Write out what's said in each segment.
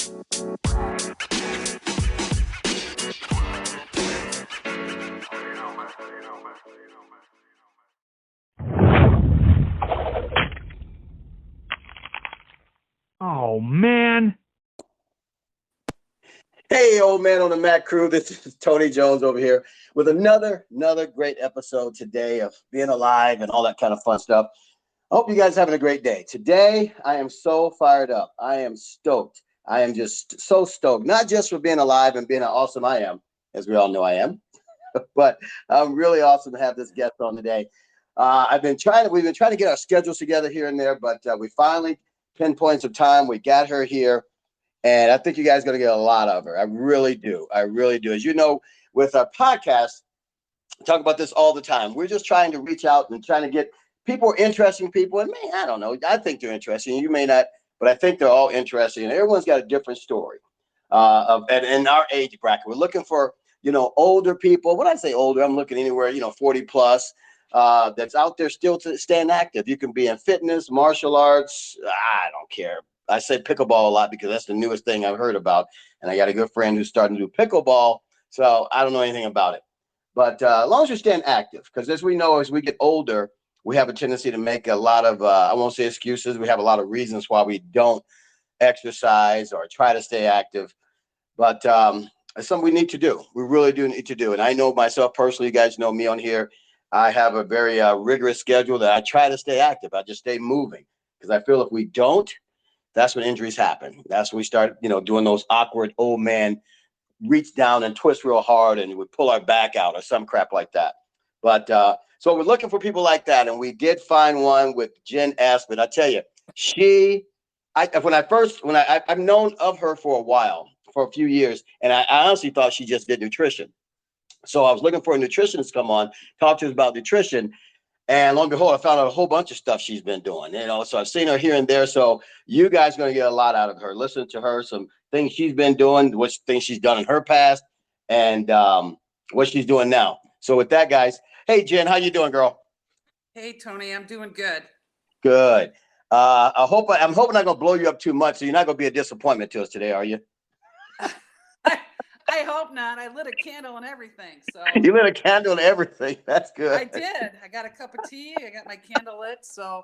Oh, man. Hey, old man on the Mac crew. This is Tony Jones over here with another great episode today of being alive and all that kind of fun stuff. I hope you guys are having a great day. Today, I am so fired up. I am stoked. I am just so stoked, not just for being alive and being how awesome I am, as we all know I am, but I'm really awesome to have this guest on today. We've been trying to get our schedules together here and there, but we finally pinpointed some time. We got her here. And I think you guys are going to get a lot of her. I really do. I really do. As you know, with our podcast, I talk about this all the time. We're just trying to reach out and trying to get people, interesting people. And man, I don't know. I think they're interesting. You may not, but I think they're all interesting. And everyone's got a different story and in our age bracket. We're looking for, older people. When I say older, I'm looking anywhere, 40 plus. That's out there still to staying active. You can be in fitness, martial arts. I don't care. I say pickleball a lot because that's the newest thing I've heard about. And I got a good friend who's starting to do pickleball. So I don't know anything about it. But as long as you're staying active, because as we know, as we get older, we have a tendency to make a lot of, I won't say excuses. We have a lot of reasons why we don't exercise or try to stay active. But it's something we need to do. We really do need to do. And I know myself personally, you guys know me on here. I have a very rigorous schedule that I try to stay active. I just stay moving because I feel if we don't, that's when injuries happen. That's when we start, doing those awkward old man reach down and twist real hard and we pull our back out or some crap like that. But so we're looking for people like that. And we did find one with Jen Aspen. I tell you, I've known of her for a while, for a few years, and I honestly thought she just did nutrition. So I was looking for a nutritionist to come on, talk to us about nutrition. And lo and behold, I found out a whole bunch of stuff she's been doing, so I've seen her here and there. So you guys are going to get a lot out of her. Listen to her, some things she's been doing, what things she's done in her past, and what she's doing now. So with that, guys, hey, Jen, how you doing, girl? Hey, Tony, I'm doing good. Good. I'm hoping I'm not going to blow you up too much, so you're not going to be a disappointment to us today, are you? I hope not. I lit a candle and everything. So You lit a candle and everything. That's good. I did. I got a cup of tea. I got my candle lit. So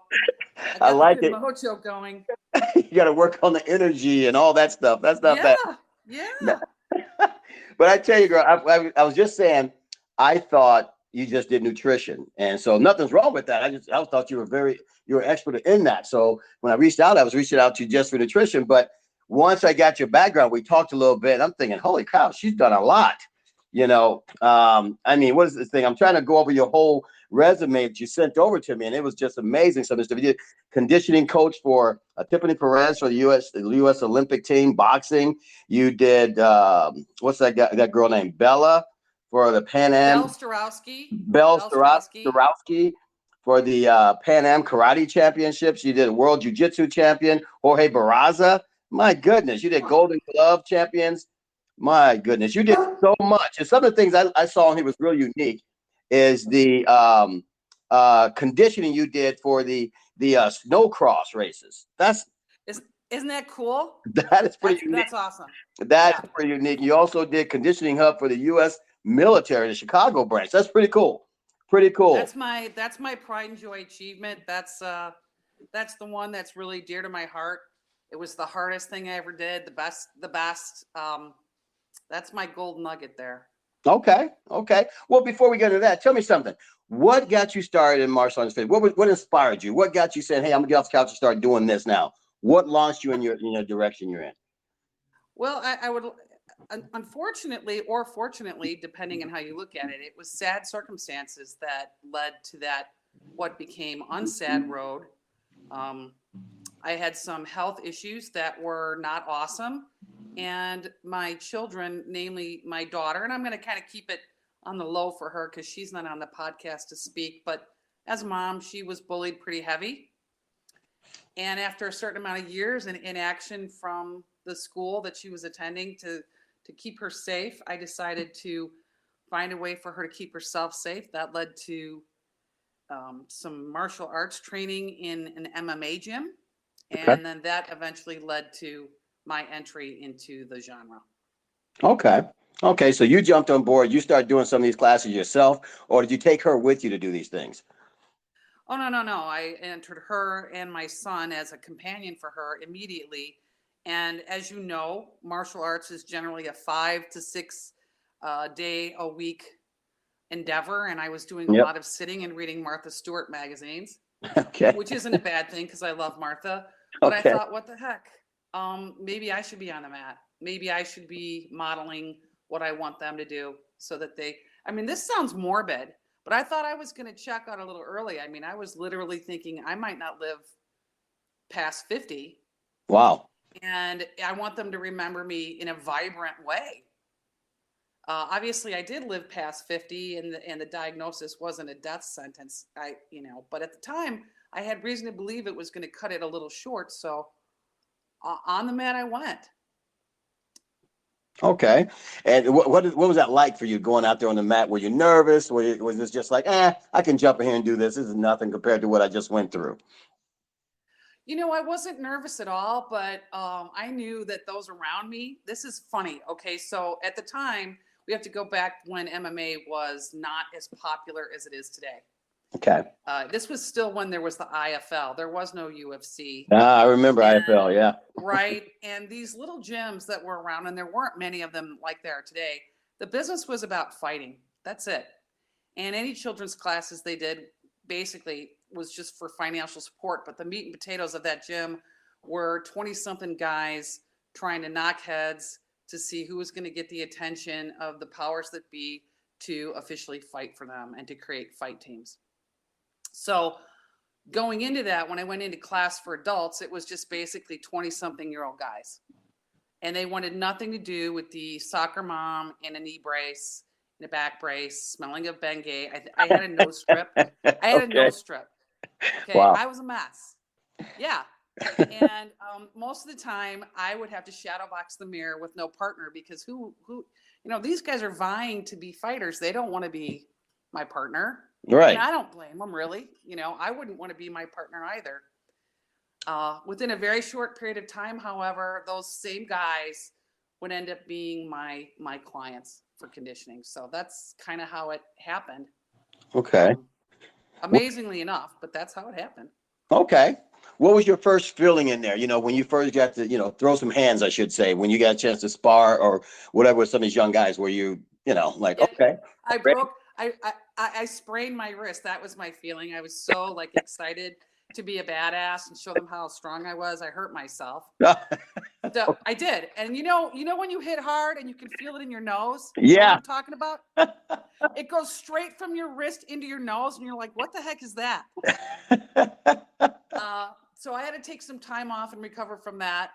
I like the it. mojo going. You got to work on the energy and all that stuff. That's not bad. Yeah. But I tell you, girl, I was just saying, I thought you just did nutrition, and so nothing's wrong with that. I thought you were expert in that. So when I reached out, I was reaching out to you just for nutrition. But once I got your background, we talked a little bit. I'm thinking, holy cow, she's done a lot. What is this thing? I'm trying to go over your whole resume that you sent over to me, and it was just amazing. So, Mr. You did conditioning coach for Tiffany Perez for the U.S. Olympic team, boxing. You did what's that girl named Bella for the Pan Am? Belle Starowski for the Pan Am Karate Championships. You did World Jiu-Jitsu champion Jorge Barraza. My goodness, you did Golden Glove champions. My goodness, you did so much. And some of the things I saw and he was real unique is the conditioning you did for the snow cross races. Isn't that cool? That is pretty unique. That's awesome. That's pretty unique. You also did conditioning hub for the U.S. military, the Chicago branch. That's pretty cool. Pretty cool. That's my pride and joy achievement. That's the one that's really dear to my heart. It was the hardest thing I ever did. The best. That's my gold nugget there. Okay. Well, before we get into that, tell me something. What got you started in martial arts? What inspired you? What got you saying, "Hey, I'm gonna get off the couch and start doing this now"? What launched you in your direction you're in? Well, I would, unfortunately or fortunately, depending on how you look at it, it was sad circumstances that led to that what became unsad road. I had some health issues that were not awesome. And my children, namely my daughter, and I'm going to kind of keep it on the low for her because she's not on the podcast to speak, but as a mom, she was bullied pretty heavy. And after a certain amount of years and inaction from the school that she was attending to keep her safe, I decided to find a way for her to keep herself safe. That led to some martial arts training in an MMA gym. And then that eventually led to my entry into the genre. Okay. Okay. So you jumped on board. You started doing some of these classes yourself, or did you take her with you to do these things? Oh, no, no, no. I entered her and my son as a companion for her immediately. And as you know, martial arts is generally a 5 to 6 day a week endeavor. And I was doing a Yep. lot of sitting and reading Martha Stewart magazines, Okay. which isn't a bad thing because I love Martha. But I Okay. thought, what the heck? Maybe I should be on the mat. Maybe I should be modeling what I want them to do so that I mean, this sounds morbid, but I thought I was going to check out a little early. I mean, I was literally thinking I might not live past 50, Wow. and I want them to remember me in a vibrant way. Obviously, I did live past 50, and the diagnosis wasn't a death sentence. But at the time, I had reason to believe it was going to cut it a little short. So on the mat I went. Okay. And what was that like for you going out there on the mat? Were you nervous? Was this just like, I can jump in here and do this? This is nothing compared to what I just went through. I wasn't nervous at all, but I knew that those around me, this is funny. Okay. So at the time, we have to go back when MMA was not as popular as it is today. Okay. This was still when there was the IFL. There was no UFC. I remember IFL, yeah. Right. And these little gyms that were around, and there weren't many of them like there are today, the business was about fighting. That's it. And any children's classes they did basically was just for financial support. But the meat and potatoes of that gym were 20-something guys trying to knock heads to see who was going to get the attention of the powers that be to officially fight for them and to create fight teams. So going into that, when I went into class for adults, it was just basically 20-something-year-old guys. And they wanted nothing to do with the soccer mom in a knee brace, in a back brace, smelling of Bengay. I had a nose strip. A nose strip. Okay. Wow. I was a mess. Yeah. And most of the time I would have to shadow box the mirror with no partner because these guys are vying to be fighters. They don't want to be my partner. Right. And I don't blame them, really. I wouldn't want to be my partner either. Within a very short period of time, however, those same guys would end up being my clients for conditioning. So that's kind of how it happened. Okay. Amazingly enough, but that's how it happened. Okay. What was your first feeling in there? When you first got to, throw some hands, I should say, when you got a chance to spar or whatever with some of these young guys, were you, like, okay. I sprained my wrist. That was my feeling. I was so excited to be a badass and show them how strong I was. I hurt myself. So I did. And you know when you hit hard and you can feel it in your nose? Yeah. You know what I'm talking about? It goes straight from your wrist into your nose and you're like, what the heck is that? So I had to take some time off and recover from that.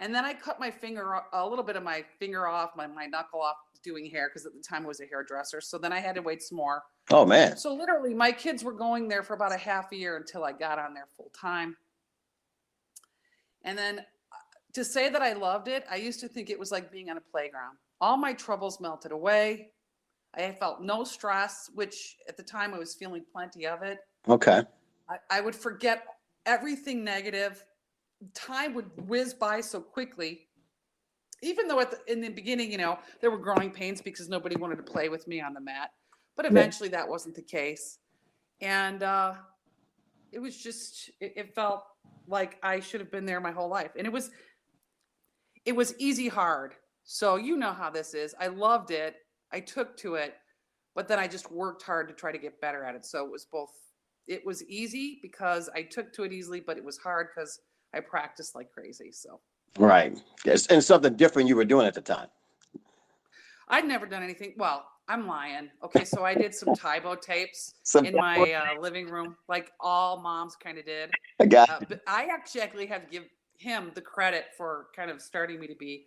And then I cut my finger, a little bit of my finger off, my knuckle off doing hair, because at the time I was a hairdresser. So then I had to wait some more. Oh, man. So literally my kids were going there for about a half a year until I got on there full time. And then to say that I loved it, I used to think it was like being on a playground. All my troubles melted away. I felt no stress, which at the time I was feeling plenty of it. Okay. I would forget everything negative. Time would whiz by so quickly. Even though in the beginning, there were growing pains because nobody wanted to play with me on the mat. But eventually that wasn't the case. And it was just, it felt like I should have been there my whole life. And it was easy hard. So you know how this is. I loved it. I took to it. But then I just worked hard to try to get better at it. So it was easy because I took to it easily, but it was hard because I practiced like crazy. So. Right. And something different you were doing at the time. I'd never done anything. Well, I'm lying. Okay. So I did some Tybo tapes in my living room, like all moms kind of did. But I actually have to give him the credit for kind of starting me to be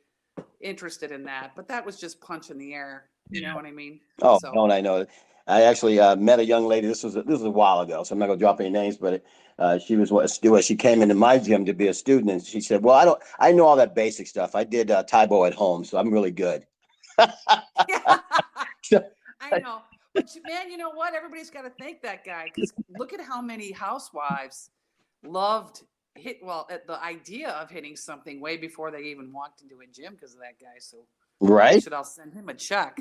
interested in that. But that was just punch in the air. You know what I mean? Oh, don't I know? I actually met a young lady. This was a while ago, so I'm not gonna drop any names, but she came into my gym to be a student, and she said, "Well, I know all that basic stuff. I did Tybo at home, so I'm really good." Yeah, I know, but man, you know what? Everybody's got to thank that guy because look at how many housewives loved the idea of hitting something way before they even walked into a gym because of that guy. So we Right. should all send him a check.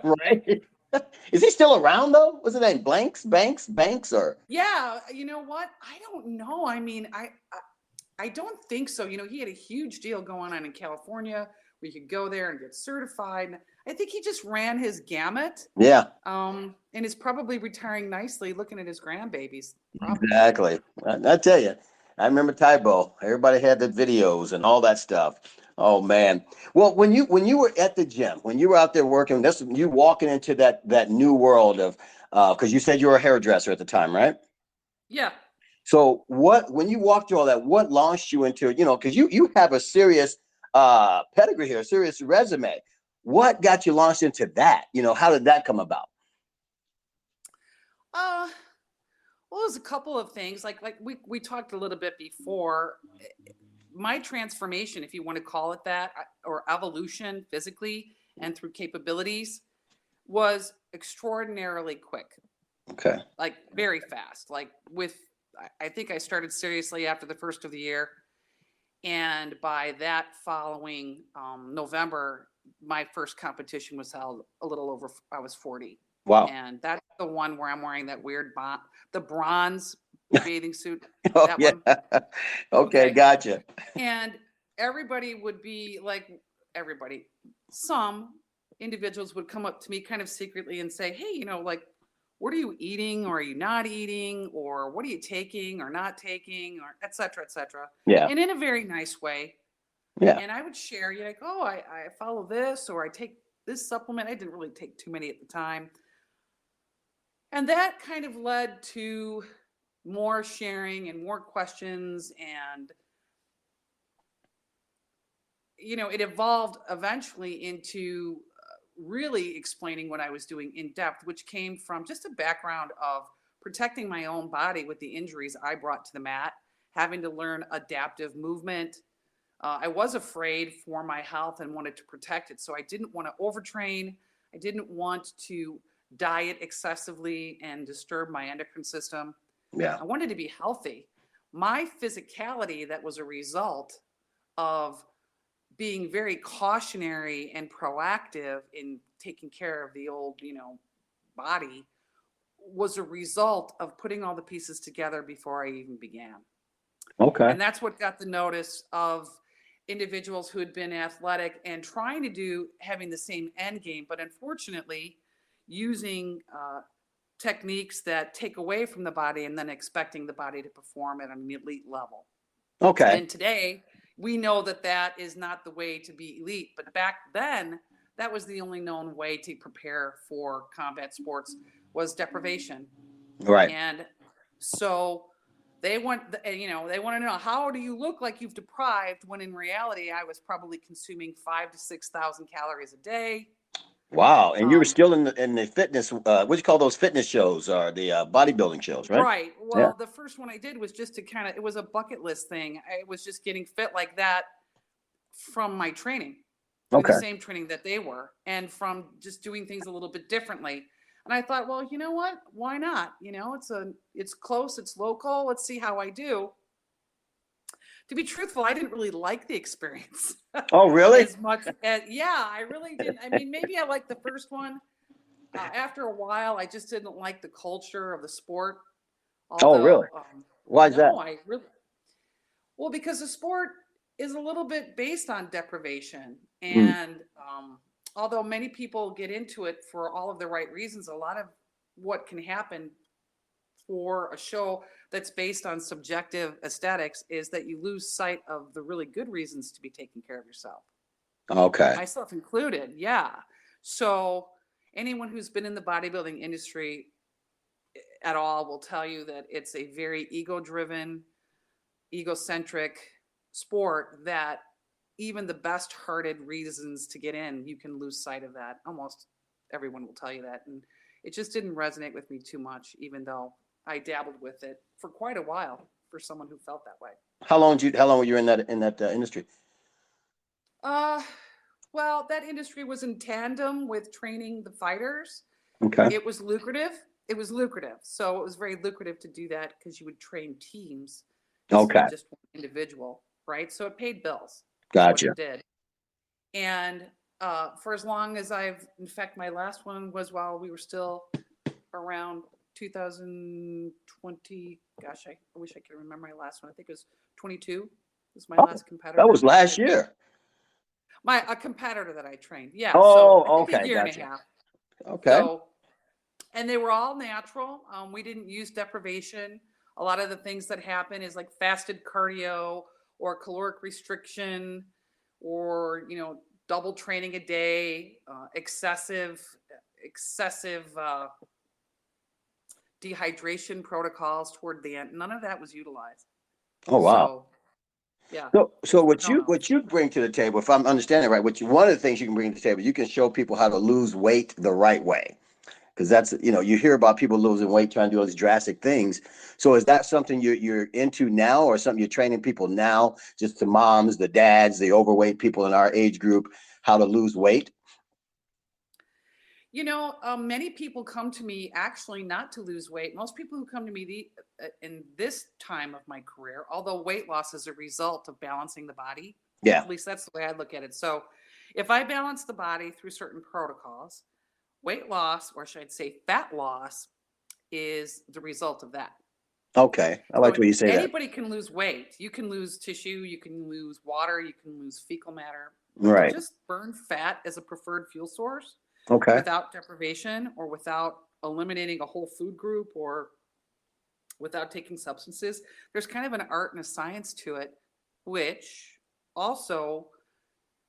Right. Is he still around though? What's his name? Banks, or? Yeah, you know what? I don't know. I mean, I don't think so. You know, he had a huge deal going on in California where you could go there and get certified. I think he just ran his gamut. Yeah, And is probably retiring nicely, looking at his grandbabies. Probably. exactly. I tell you, I remember Tybo. Everybody had the videos and all that stuff. Oh man. Well, when you were at the gym, when you were out there working, that's you walking into that new world of because you said you were a hairdresser at the time, right? Yeah. So when you walked through all that, what launched you into, because you have a serious pedigree here, a serious resume. What got you launched into that? How did that come about? Uh, well, there's a couple of things. Like we talked a little bit before. My transformation, if you want to call it that, or evolution physically and through capabilities, was extraordinarily quick. Okay. Like very fast. I think I started seriously after the first of the year. And by that following November, my first competition was held a little over, I was 40. Wow. And that's the one where I'm wearing that weird the bronze bathing suit. Oh, That yeah. one. Okay, gotcha. And everybody would be like, some individuals would come up to me kind of secretly and say, hey, what are you eating, or are you not eating, or what are you taking or not taking, or et cetera, et cetera. Yeah. And in a very nice way. Yeah. And I would share, I follow this, or I take this supplement. I didn't really take too many at the time. And that kind of led to more sharing and more questions. And, it evolved eventually into really explaining what I was doing in depth, which came from just a background of protecting my own body with the injuries I brought to the mat, having to learn adaptive movement. I was afraid for my health and wanted to protect it. So I didn't want to overtrain. I didn't want to diet excessively and disturb my endocrine system. Yeah. I wanted to be healthy. My physicality, that was a result of being very cautionary and proactive in taking care of the old, body, was a result of putting all the pieces together before I even began. Okay. And that's what got the notice of individuals who had been athletic and trying to having the same end game, but unfortunately using techniques that take away from the body and then expecting the body to perform at an elite level. Okay. And today we know that is not the way to be elite, but back then that was the only known way to prepare for combat sports, was deprivation. Right. And so they want to know, how do you look like you've deprived, when in reality I was probably consuming 5,000 to 6,000 calories a day. Wow. And you were still in the fitness, what do you call those fitness shows, or the bodybuilding shows, right? Right. Well, The first one I did was just to it was a bucket list thing. I was just getting fit like that from my training, the same training that they were, and from just doing things a little bit differently. And I thought, well, you know what? Why not? It's close, it's local. Let's see how I do. To be truthful, I didn't really like the experience. Oh, really? As much as, yeah, I really didn't. I mean, maybe I liked the first one. After a while, I just didn't like the culture of the sport. Oh, really? Why is that? Well, because the sport is a little bit based on deprivation. And although many people get into it for all of the right reasons, a lot of what can happen for a show that's based on subjective aesthetics is that you lose sight of the really good reasons to be taking care of yourself. Okay. Myself included, yeah. So anyone who's been in the bodybuilding industry at all will tell you that it's a very ego-driven, egocentric sport, that even the best-hearted reasons to get in, you can lose sight of that. Almost everyone will tell you that. And it just didn't resonate with me too much, even though I dabbled with it for quite a while for someone who felt that way. How long were you in that industry? Well, that industry was in tandem with training the fighters. Okay. It was lucrative. So it was very lucrative to do that, because you would train teams to see Okay. just one individual, right? So it paid bills. Is what Gotcha. it did. And for as long as in fact, my last one was while we were still around 2020. Gosh, I wish I could remember my last one. I think it was 22. Was my Oh, last competitor that was that last I year. a competitor that I trained. Yeah, so I Oh, think a okay. year and a Gotcha. half. Okay. So, and they were all natural. We didn't use deprivation. A lot of the things that happen is like fasted cardio or caloric restriction, or double training a day, excessive dehydration protocols toward the end. None of that was utilized. Oh, wow. So, yeah, So what no, no. you bring to the table, if I'm understanding right, one of the things you can bring to the table, you can show people how to lose weight the right way. Because that's, you hear about people losing weight, trying to do all these drastic things. So is that something you're into now, or something you're training people now, just the moms, the dads, the overweight people in our age group, how to lose weight? Many people come to me actually not to lose weight. Most people who come to me in this time of my career, although weight loss is a result of balancing the body, Yeah. at least that's the way I look at it. So if I balance the body through certain protocols, weight loss, or should I say fat loss, is the result of that. Okay. I like So the way you say that. anybody can lose weight. You can lose tissue, you can lose water, you can lose fecal matter, but to Right. just burn fat as a preferred fuel source Okay. without deprivation or without eliminating a whole food group or without taking substances, there's kind of an art and a science to it, which also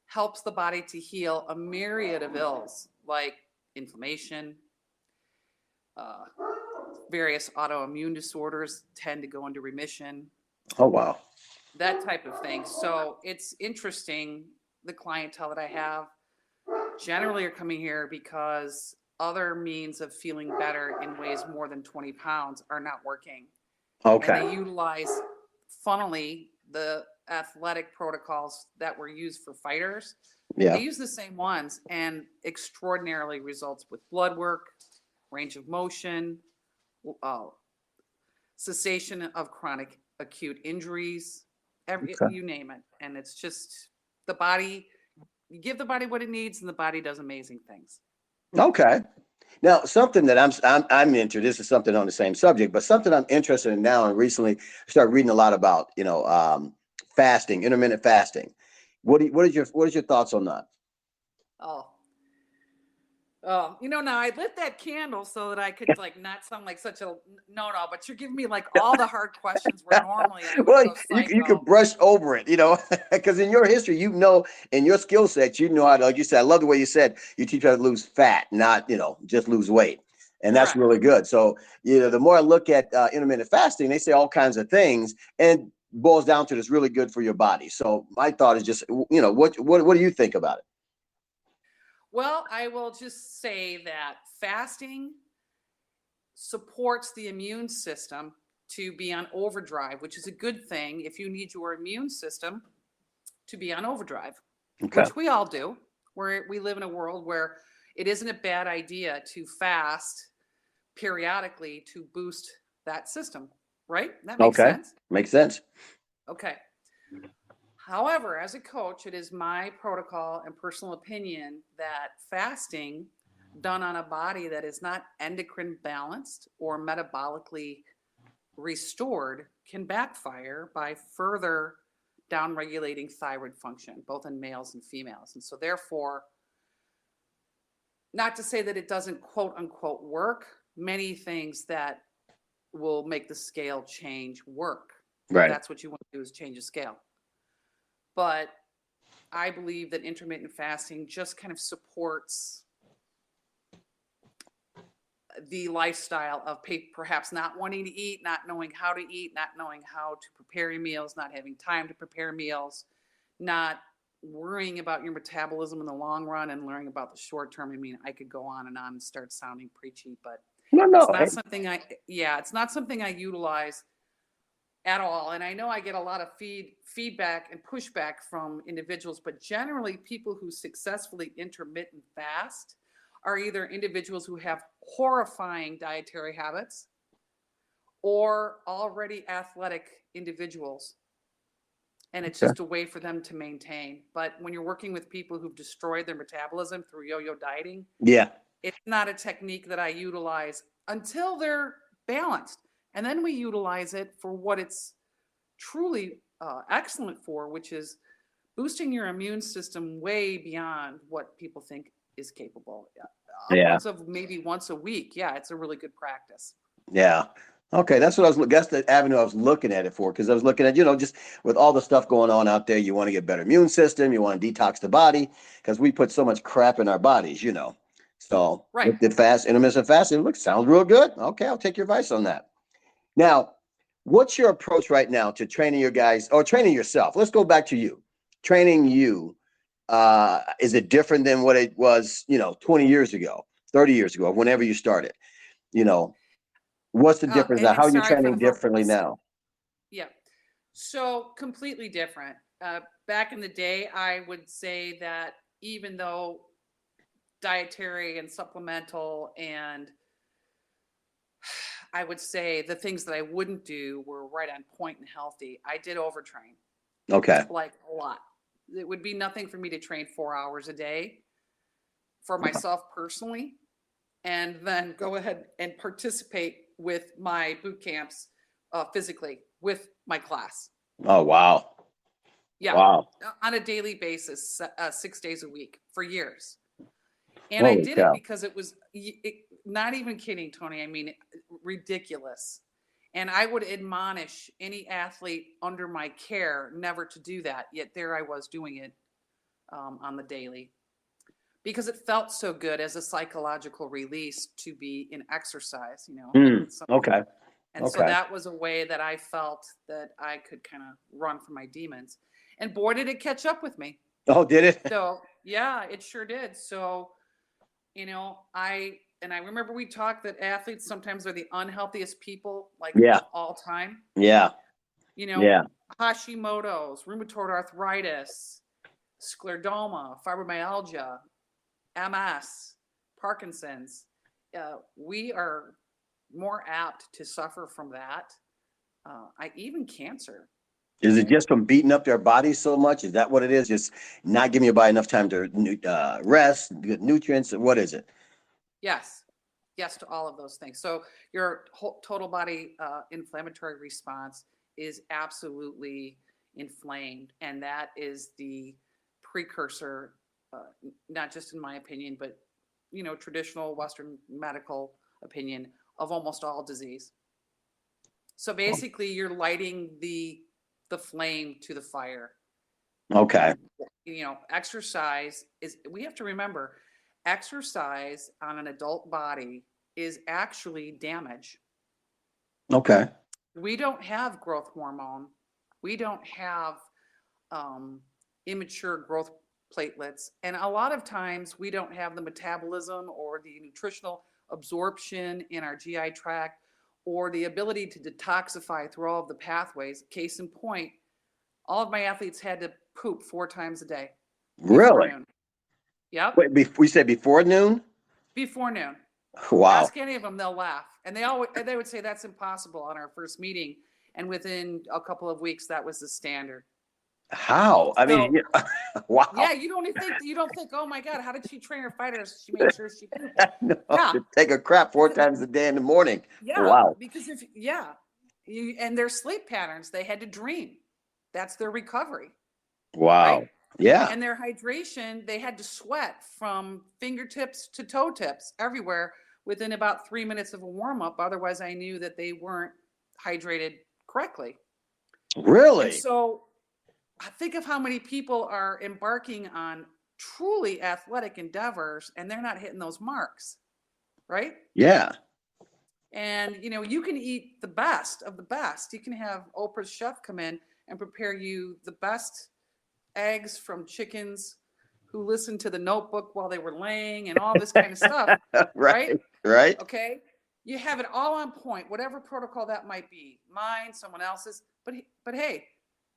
helps the body to heal a myriad of ills like inflammation, uh, various autoimmune disorders tend to go into remission, Oh, wow. that type of thing. So it's interesting. The clientele that I have generally are coming here because other means of feeling better in ways more than 20 pounds are not working. And they Okay. utilize, funnily, the athletic protocols that were used for fighters. They Yeah. use the same ones and extraordinarily results with blood work, range of motion, uh, cessation of chronic acute injuries, Okay. you name it. And it's just the body, you give the body what it needs and the body does amazing things. Okay. Now, something that I'm into. This is something on the same subject, but something I'm interested in now. And recently, I started reading a lot about fasting, intermittent fasting. What is your thoughts on that? Oh, now I lit that candle so that I could like not sound like such a no, but you're giving me like all the hard questions where normally I would Well, go you psycho. could brush over it, because in your history, in your skill set, how to, like you said, I love the way you said you teach how to lose fat, not, just lose weight. And that's Correct. really good. So, the more I look at intermittent fasting, they say all kinds of things, and it boils down to it's really good for your body. So my thought is just, what do you think about it? Well, I will just say that fasting supports the immune system to be on overdrive, which is a good thing if you need your immune system to be on overdrive, Okay. which we all do. We live in a world where it isn't a bad idea to fast periodically to boost that system, right? That makes Okay. sense. Makes sense. Okay. However, as a coach, it is my protocol and personal opinion that fasting done on a body that is not endocrine balanced or metabolically restored can backfire by further downregulating thyroid function, both in males and females. And so, therefore, not to say that it doesn't quote unquote work, many things that will make the scale change work. If Right. that's what you want to do is change a scale. But I believe that intermittent fasting just kind of supports the lifestyle of perhaps not wanting to eat, not knowing how to eat, not knowing how to prepare your meals, not having time to prepare meals, not worrying about your metabolism in the long run and learning about the short term. I mean, I could go on and start sounding preachy, but No, it's no. not something it's not something I utilize at all. And I know I get a lot of feedback and pushback from individuals, but generally people who successfully intermittent fast are either individuals who have horrifying dietary habits or already athletic individuals. And it's Okay. just a way for them to maintain. But when you're working with people who've destroyed their metabolism through yo-yo dieting, Yeah. it's not a technique that I utilize until they're balanced. And then we utilize it for what it's truly excellent for, which is boosting your immune system way beyond what people think is capable. Yeah. Upwards of maybe once a week. Yeah, it's a really good practice. Yeah. Okay, that's what I was. That's the avenue I was looking at it for, because I was looking at, just with all the stuff going on out there, you want to get better immune system, you want to detox the body, because we put so much crap in our bodies. So Right. with the intermittent fasting, look, sounds real good. Okay, I'll take your advice on that. Now, what's your approach right now to training your guys or training yourself? Let's go back to you. Training you, is it different than what it was, 20 years ago, 30 years ago, whenever you started? What's the difference now? And How are you sorry for training the differently verbose. now? Yeah. So completely different. Back in the day, I would say that even though dietary and supplemental, and I would say the things that I wouldn't do were right on point and healthy, I did overtrain, Okay. like a lot. It would be nothing for me to train 4 hours a day for myself personally, and then go ahead and participate with my boot camps physically with my class. Oh, wow. Yeah, Wow. on a daily basis, 6 days a week for years. And I Holy did cow. it because it was not even kidding, Tony. I mean, ridiculous. And I would admonish any athlete under my care never to do that. Yet there I was doing it on the daily, because it felt so good as a psychological release to be in exercise, Okay. And so that was a way that I felt that I could kind of run from my demons. And boy, did it catch up with me. Oh, did it? So yeah, it sure did. So, I remember we talked that athletes sometimes are the unhealthiest people, like, Yeah. of all time. Yeah. Yeah. Hashimoto's, rheumatoid arthritis, scleroderma, fibromyalgia, MS, Parkinson's. We are more apt to suffer from that. Even cancer. Is it just from beating up their bodies so much? Is that what it is? Just not giving your body enough time to rest, get nutrients? What is it? Yes. Yes to all of those things. So your whole total body inflammatory response is absolutely inflamed. And that is the precursor, not just in my opinion, but, traditional Western medical opinion, of almost all disease. So basically you're lighting the flame to the fire. Okay. Exercise we have to remember, exercise on an adult body is actually damage. Okay. We don't have growth hormone. We don't have immature growth platelets. And a lot of times we don't have the metabolism or the nutritional absorption in our GI tract, or the ability to detoxify through all of the pathways. Case in point, all of my athletes had to poop 4 times a day. Really? Noon. Yep. Wait, we said before noon? Before noon. Wow. Ask any of them, they'll laugh. And they would say that's impossible on our first meeting. And within a couple of weeks, that was the standard. How? I mean, wow. Yeah, you don't think, oh my God, how did she train her fighters? She made sure she pooped. No, Yeah. to take a crap 4 times a day in the morning. Yeah. Wow. Because and their sleep patterns, they had to dream. That's their recovery. Wow. Right? Yeah. And their hydration, they had to sweat from fingertips to toe tips everywhere within about 3 minutes of a warm up. Otherwise, I knew that they weren't hydrated correctly. Really? And so I think of how many people are embarking on truly athletic endeavors and they're not hitting those marks. Right? Yeah. And, you can eat the best of the best. You can have Oprah's chef come in and prepare you the best eggs from chickens who listened to The Notebook while they were laying and all this kind of stuff. Right. Okay. You have it all on point, whatever protocol that might be, mine, someone else's. But hey,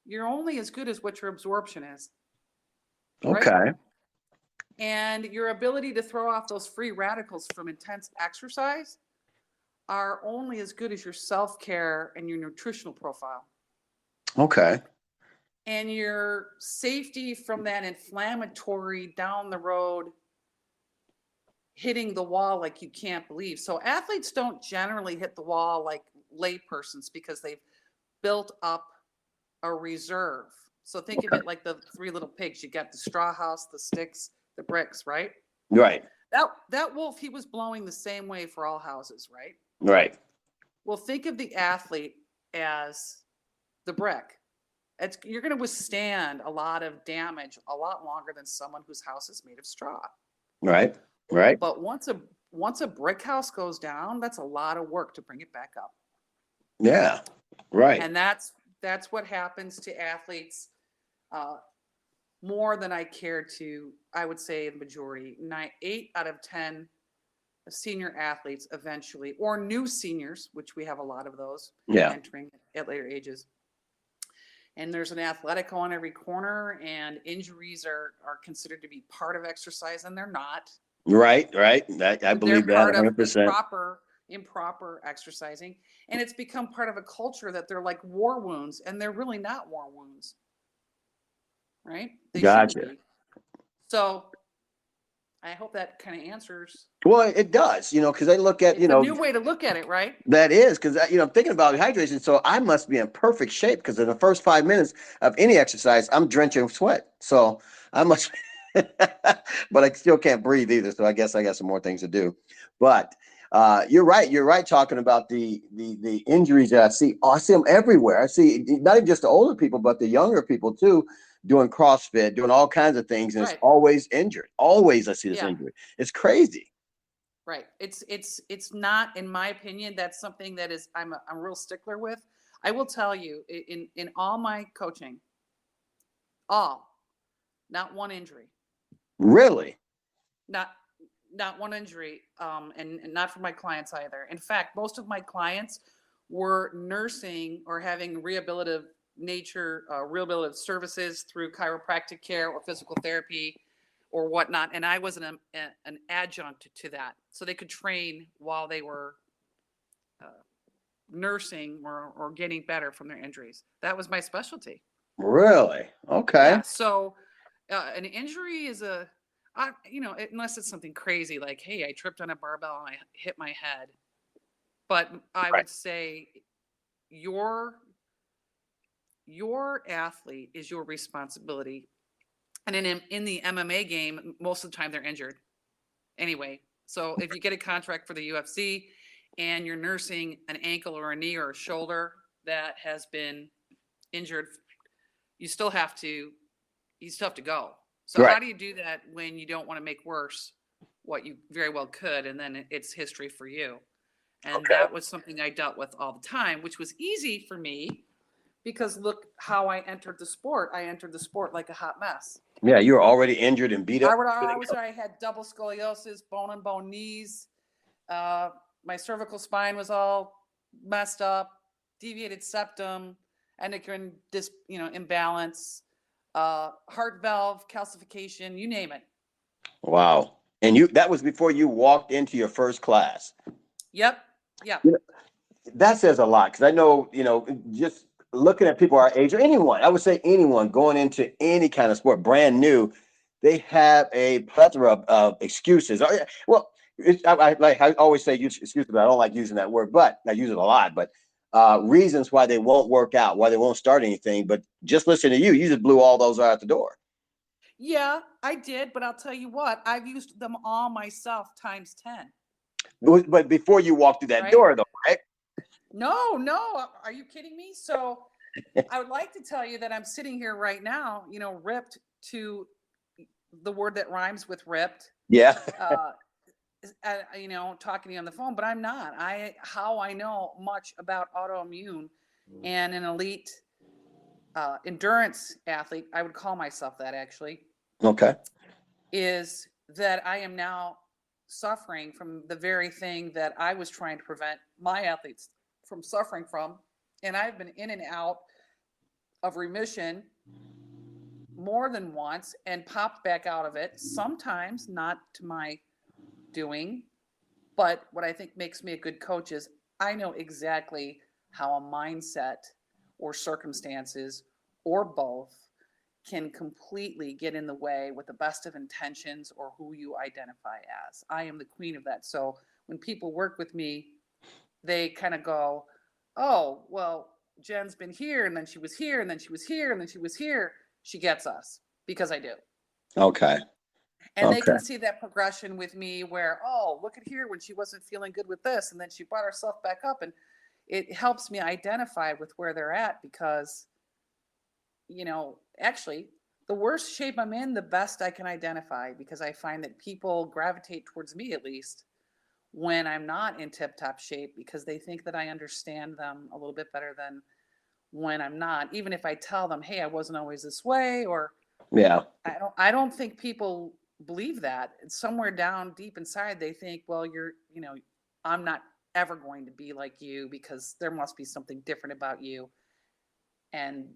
you're only as good as what your absorption is. Right? Okay. And your ability to throw off those free radicals from intense exercise are only as good as your self-care and your nutritional profile. Okay. And your safety from that inflammatory down the road hitting the wall like you can't believe. So athletes don't generally hit the wall like laypersons because they've built up a reserve. So think of it like the Three Little Pigs. You got the straw house, the sticks, the bricks, right? Right. That wolf, he was blowing the same way for all houses, right? Right. Well, think of the athlete as the brick. You're going to withstand a lot of damage a lot longer than someone whose house is made of straw. Right. Right. But once a brick house goes down, that's a lot of work to bring it back up. Yeah. Right. And that's what happens to athletes more than I care to. I would say the majority, 8 out of 10 senior athletes eventually, or new seniors, which we have a lot of those entering at later ages. And there's an Athletico on every corner, and injuries are considered to be part of exercise, and they're not. Right. Right. I believe that 100%. Improper exercising. And it's become part of a culture that they're like war wounds, and they're really not war wounds. Right? They Gotcha. So I hope that kind of answers. Well, it does, because I look at, it's a new way to look at it, right? That is, because, I'm thinking about hydration. So I must be in perfect shape because in the first 5 minutes of any exercise, I'm drenching with sweat. So I must, but I still can't breathe either. So I guess I got some more things to do. But you're right. You're right. Talking about the injuries that I see them everywhere. I see not even just the older people, but the younger people too, doing CrossFit, doing all kinds of things. And It's always injured. Always I see this injury. It's crazy. Right. It's not, in my opinion, that's something that is, I'm a real stickler with. I will tell you in all my coaching, not one injury. Really? Not one injury. And not for my clients either. In fact, most of my clients were nursing or having rehabilitative services through chiropractic care or physical therapy or whatnot. And I was an adjunct to that. So they could train while they were nursing or getting better from their injuries. That was my specialty. Really? Okay. Yeah. So an injury is unless it's something crazy like, hey, I tripped on a barbell and I hit my head. But I would say your athlete is your responsibility. And in the MMA game, most of the time they're injured anyway. So if you get a contract for the UFC and you're nursing an ankle or a knee or a shoulder that has been injured, you still have to go. So how do you do that when you don't want to make worse what you very well could, and then it's history for you? And that was something I dealt with all the time, which was easy for me because look how I entered the sport. I entered the sport like a hot mess. Yeah, you were already injured and beat up. I had double scoliosis, bone-on-bone knees. My cervical spine was all messed up, deviated septum, endocrine imbalance, heart valve calcification, you name it. Wow. And that was before you walked into your first class. Yep. That says a lot because I know, just looking at people our age or anyone, I would say anyone going into any kind of sport brand new, they have a plethora of excuses. Well, I always say excuses, but I don't like using that word, but I use it a lot. But reasons why they won't work out, why they won't start anything. But just listen to you just blew all those out the door. Yeah, I did. But I'll tell you what, I've used them all myself times 10. But before you walk through that door, though, right? No. Are you kidding me? So I would like to tell you that I'm sitting here right now, ripped to the word that rhymes with ripped. Yeah. Talking to you on the phone, but I'm not. How I know much about autoimmune and an elite endurance athlete, I would call myself that actually. Okay. Is that I am now suffering from the very thing that I was trying to prevent my athletes from suffering from. And I've been in and out of remission more than once and popped back out of it. Sometimes not to my doing, but what I think makes me a good coach is I know exactly how a mindset or circumstances or both can completely get in the way with the best of intentions or who you identify as. I am the queen of that. So when people work with me, they kind of go, oh, well, Jen's been here and then she was here and then she was here and then she was here. She gets us because I do. Okay. And they Okay. can see that progression with me where, oh, look at here when she wasn't feeling good with this. And then she brought herself back up. And it helps me identify with where they're at because, actually, the worse shape I'm in, the best I can identify because I find that people gravitate towards me at least when I'm not in tip top shape because they think that I understand them a little bit better than when I'm not. Even if I tell them, hey, I wasn't always this way, or Yeah. I don't think people believe that. Somewhere down deep inside, they think, well, I'm not ever going to be like you because there must be something different about you. And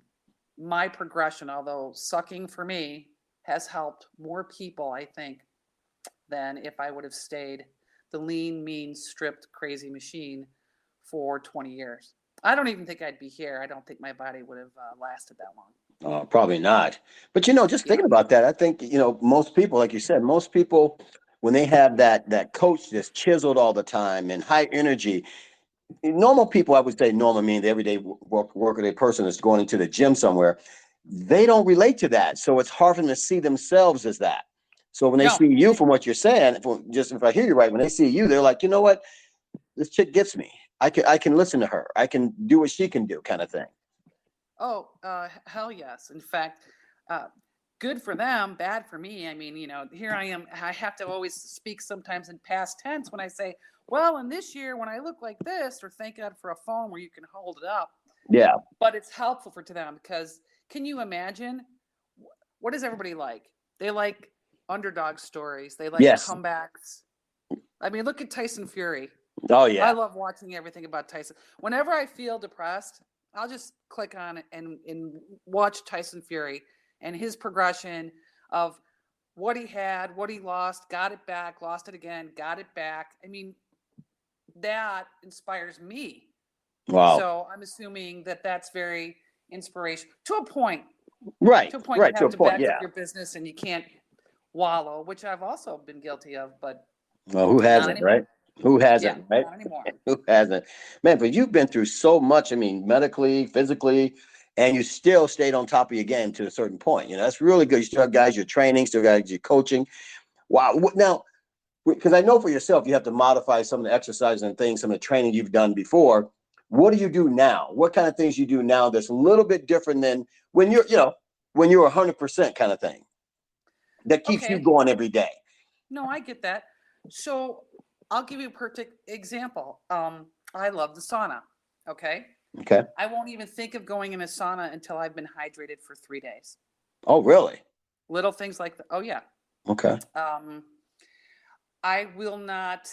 my progression, although sucking for me, has helped more people, I think, than if I would have stayed the lean, mean, stripped, crazy machine for 20 years. I don't even think I'd be here. I don't think my body would have lasted that long. Probably not. But just Yeah. thinking about that, I think most people, like you said, most people when they have that coach that's chiseled all the time and high energy. Normal people, I would say, normal meaning the everyday workaday person that's going into the gym somewhere. They don't relate to that, so it's hard for them to see themselves as that. So when they No. see you, from what you're saying, just if I hear you right, when they see you, they're like, you know what, this chick gets me. I can listen to her. I can do what she can do, kind of thing. Oh, hell yes. In fact, uh, good for them, bad for me. I mean, here I am. I have to always speak sometimes in past tense when I say, well, in this year, when I look like this, or thank God for a phone where you can hold it up. Yeah. But it's helpful to them because can you imagine what does everybody like? They like underdog stories. They like Yes. comebacks. I mean, look at Tyson Fury. Oh I yeah. love watching everything about Tyson. Whenever I feel depressed, I'll just click on it and watch Tyson Fury and his progression of what he had, what he lost, got it back, lost it again, got it back. I mean, that inspires me. Wow. So I'm assuming that that's very inspirational to a point. Right. To a point, you Right. To have a to point. back up Yeah. your business and you can't wallow, which I've also been guilty of, but Well, who not hasn't, anymore. right? Who Yeah, hasn't, right? not anymore. Who hasn't? Man, but you've been through so much, I mean, medically, physically, and you still stayed on top of your game to a certain point. That's really good. You still have guys you're training, still guys you're coaching. Wow. Now, because I know for yourself, you have to modify some of the exercises and things, some of the training you've done before. What do you do now? What kind of things you do now that's a little bit different than when you're 100% kind of thing that keeps you Okay. going every day? No, I get that. So I'll give you a perfect example. I love the sauna. Okay. Okay. I won't even think of going in a sauna until I've been hydrated for 3 days. Oh, really? Little things like that. Oh, yeah. Okay. I will not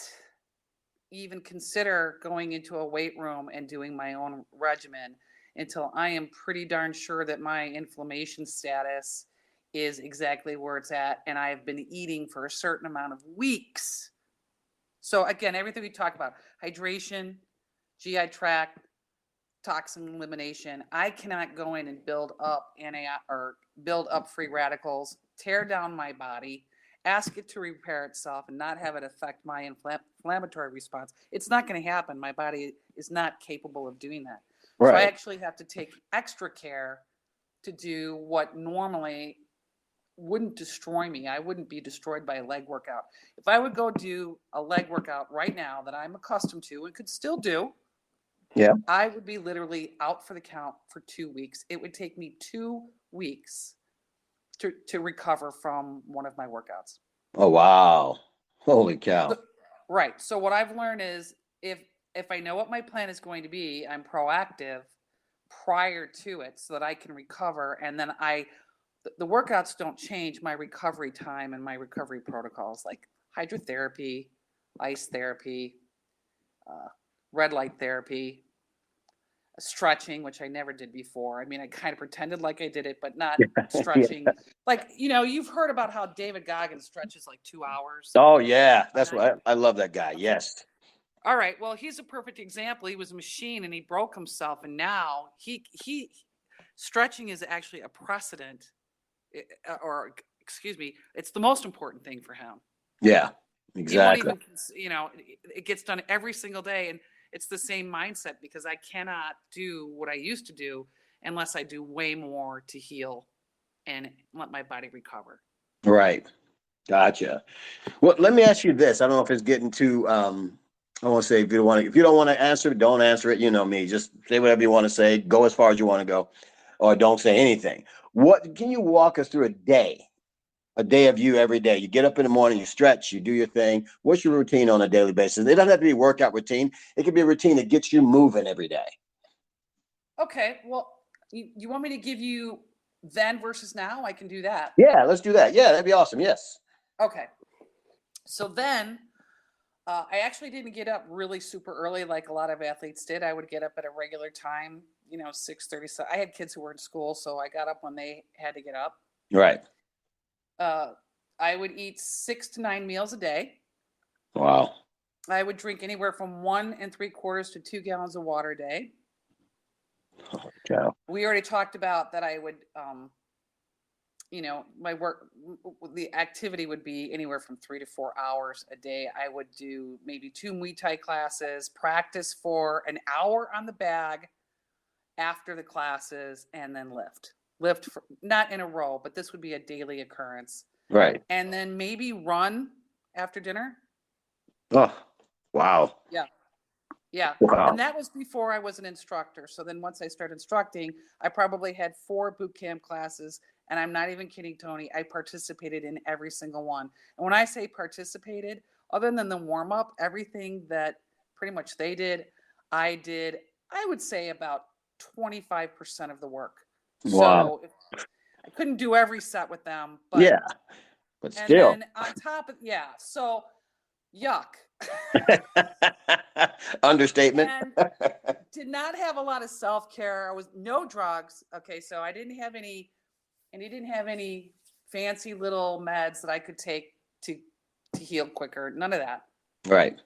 even consider going into a weight room and doing my own regimen until I am pretty darn sure that my inflammation status is exactly where it's at and I have been eating for a certain amount of weeks. So again, everything we talk about, hydration, GI tract, toxin elimination, I cannot go in and build up free radicals, tear down my body, ask it to repair itself and not have it affect my inflammatory response. It's not going to happen. My body is not capable of doing that. So I actually have to take extra care to do what normally wouldn't destroy me. I wouldn't be destroyed by a leg workout. If I would go do a leg workout right now that I'm accustomed to and could still do, Yeah. I would be literally out for the count for 2 weeks. It would take me 2 weeks to recover from one of my workouts. Oh, wow. Holy cow. Right. So what I've learned is if I know what my plan is going to be, I'm proactive prior to it so that I can recover. And then the workouts don't change my recovery time and my recovery protocols like hydrotherapy, ice therapy, red light therapy, stretching, which I never did before. I mean, I kind of pretended like I did it, but not stretching. Yeah. Like, you've heard about how David Goggins stretches like 2 hours. Oh, yeah. That's what I love that guy. Okay. Yes. All right. Well, he's a perfect example. He was a machine and he broke himself, and now he stretching is actually a precedent, or excuse me, it's the most important thing for him. Yeah, He won't exactly. even, it gets done every single day, and it's the same mindset because I cannot do what I used to do unless I do way more to heal and let my body recover. Right. Gotcha. Well, let me ask you this. I don't know if it's getting too I won't say if you don't want to answer, don't answer it. You know me. Just say whatever you want to say. Go as far as you want to go, or don't say anything. What can you walk us through a day of you every day? You get up in the morning, you stretch, you do your thing. What's your routine on a daily basis? It doesn't have to be a workout routine. It could be a routine that gets you moving every day. Okay. Well, you want me to give you then versus now? I can do that. Yeah, let's do that. Yeah, that'd be awesome. Yes. Okay. So then I actually didn't get up really super early like a lot of athletes did. I would get up at a regular time, 6:30. So I had kids who were in school, so I got up when they had to get up. Right. I would eat 6 to 9 meals a day. Wow. I would drink anywhere from 1 3/4 to 2 gallons of water a day. Okay. We already talked about that. I would, my work, the activity would be anywhere from 3 to 4 hours a day. I would do maybe 2 Muay Thai classes, practice for an hour on the bag after the classes, and then lift for, not in a row, but this would be a daily occurrence. Right. And then maybe run after dinner. Oh, wow. Yeah. Yeah. Wow. And that was before I was an instructor. So then once I started instructing, I probably had 4 boot camp classes. And I'm not even kidding, Tony. I participated in every single one. And when I say participated, other than the warm up, everything that pretty much they did, I did, I would say about 25% of the work. Wow. So I couldn't do every set with them. But, Yeah, but and still. then on top of, yeah. So yuck. Understatement. And did not have a lot of self-care. I was no drugs. Okay, so I didn't have any, and he didn't have any fancy little meds that I could take to heal quicker. None of that. Right.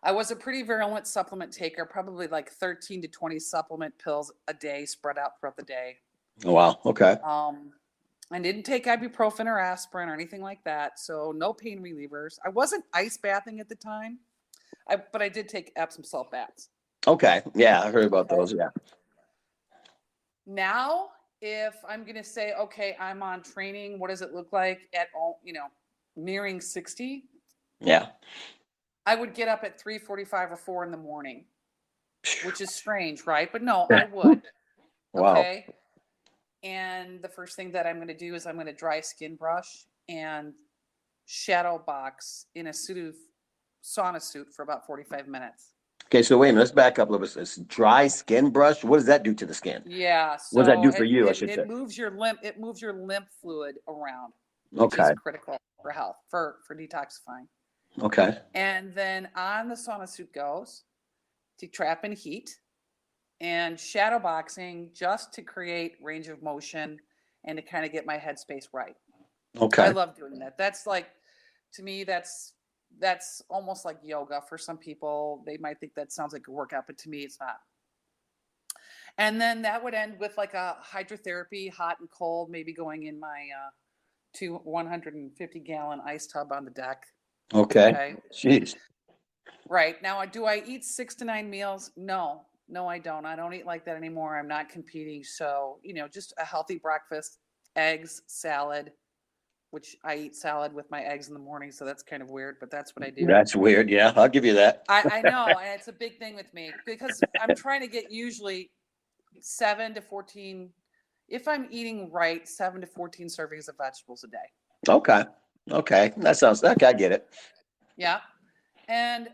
I was a pretty virulent supplement taker, probably like 13 to 20 supplement pills a day spread out throughout the day. Oh, wow. Okay. I didn't take ibuprofen or aspirin or anything like that. So no pain relievers. I wasn't ice bathing at the time. But I did take Epsom salt baths. Okay. Yeah, I heard about those. Yeah. Now, if I'm going to say, okay, I'm on training, what does it look like at all, nearing 60? Yeah. I would get up at 3:45 or 4 in the morning, which is strange, right? But no, I would. Wow. Okay. And the first thing that I'm going to do is I'm going to dry skin brush and shadow box in a sauna suit for about 45 minutes. Okay, so wait a minute. Let's back up a little bit. It's dry skin brush. What does that do to the skin? Yeah. So what does that do for you? I should say. It moves your lymph fluid around, which Okay. is critical for health, for detoxifying. Okay. And then on the sauna suit goes to trap in heat and shadow boxing just to create range of motion and to kind of get my headspace right. Okay. I love doing that. That's like, to me, that's almost like yoga for some people. They might think that sounds like a workout, but to me, it's not. And then that would end with like a hydrotherapy, hot and cold, maybe going in my 150-gallon ice tub on the deck. Okay. Jeez. Right. Now, do I eat 6 to 9 meals? No, I don't. I don't eat like that anymore. I'm not competing. So, just a healthy breakfast, eggs, salad, which I eat salad with my eggs in the morning. So that's kind of weird, but that's what I do. That's weird. Yeah, I'll give you that. I know. And it's a big thing with me because I'm trying to get usually 7 to 14, if I'm eating right, 7 to 14 servings of vegetables a day. Okay. That sounds, okay, I get it. Yeah. And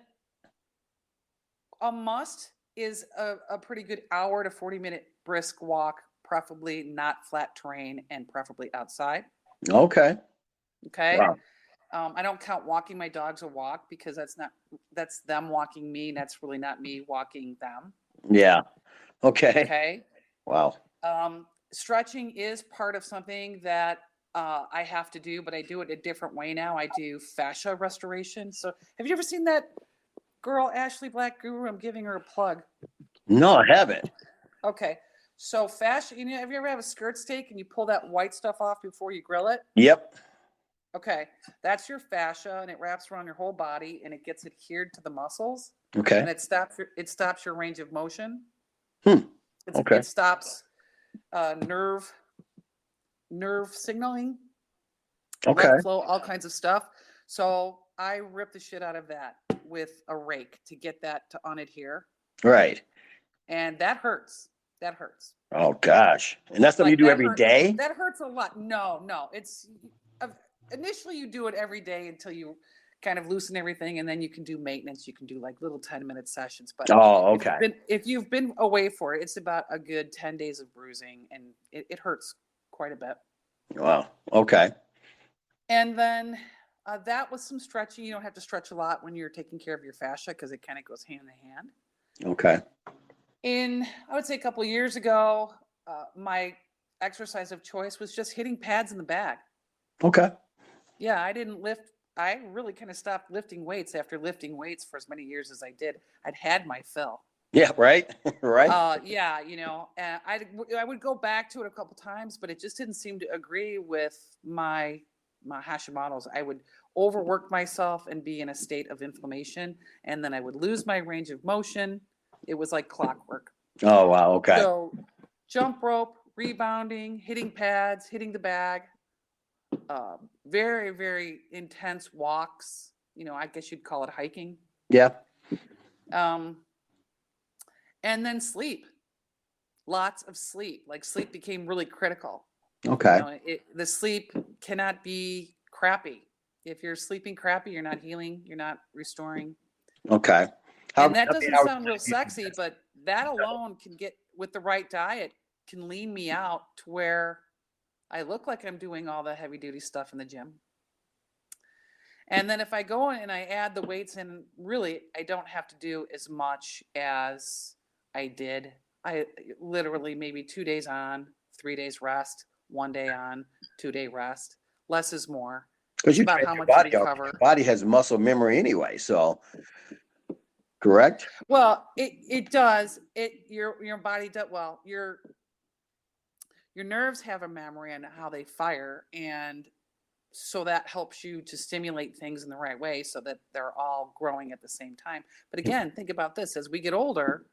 a must is a pretty good hour to 40-minute brisk walk, preferably not flat terrain and preferably outside. Okay. Wow. I don't count walking my dogs a walk because that's them walking me. That's really not me walking them. Yeah. Okay. Okay. Wow. Stretching is part of something that I have to do, but I do it a different way now. I do fascia restoration. So have you ever seen that girl, Ashley Black Guru, I'm giving her a plug. No, I haven't. Okay. So fascia, have you ever have a skirt steak and you pull that white stuff off before you grill it? Yep. Okay. That's your fascia, and it wraps around your whole body, and it gets adhered to the muscles. Okay. And it stops your range of motion. Okay. It stops nerve signaling, Okay. blood flow, all kinds of stuff. So I rip the shit out of that with a rake to get that to unadhere. Right. And that hurts. That hurts. Oh gosh. And that's something Like, you do every day? That hurts a lot. No. It's initially you do it every day until you kind of loosen everything, and then you can do maintenance. You can do like little 10-minute sessions. But Oh, okay. if you've been away for it, it's about a good 10 days of bruising, and it hurts quite a bit. Wow. Okay. And then that was some stretching. You don't have to stretch a lot when you're taking care of your fascia because it kind of goes hand in hand. Okay. I would say a couple of years ago, my exercise of choice was just hitting pads in the bag. Okay. Yeah, I didn't lift. I really kind of stopped lifting weights after lifting weights for as many years as I did. I'd had my fill. Yeah. Right. Right. Yeah, I would go back to it a couple times, but it just didn't seem to agree with my Hashimoto's. I would overwork myself and be in a state of inflammation, and then I would lose my range of motion. It was like clockwork. Oh, wow. Okay. So jump rope, rebounding, hitting pads, hitting the bag, very, very intense walks. I guess you'd call it hiking. Yeah. And then sleep. Lots of sleep. Like, sleep became really critical. Okay. The sleep cannot be crappy. If you're sleeping crappy, you're not healing, you're not restoring. Okay. And that doesn't sound real sexy, but that alone can get, with the right diet, can lean me out to where I look like I'm doing all the heavy duty stuff in the gym. And then if I go in and I add the weights in, really, I don't have to do as much as I did. I literally maybe 2 days on, 3 days rest, 1 day on, 2 day rest. Less is more. Because you about train how your much you body, recover. your body has muscle memory anyway, so correct? Well, it does. Your body does. Well, your nerves have a memory on how they fire, and so that helps you to stimulate things in the right way so that they're all growing at the same time. But again, think about this: as we get older,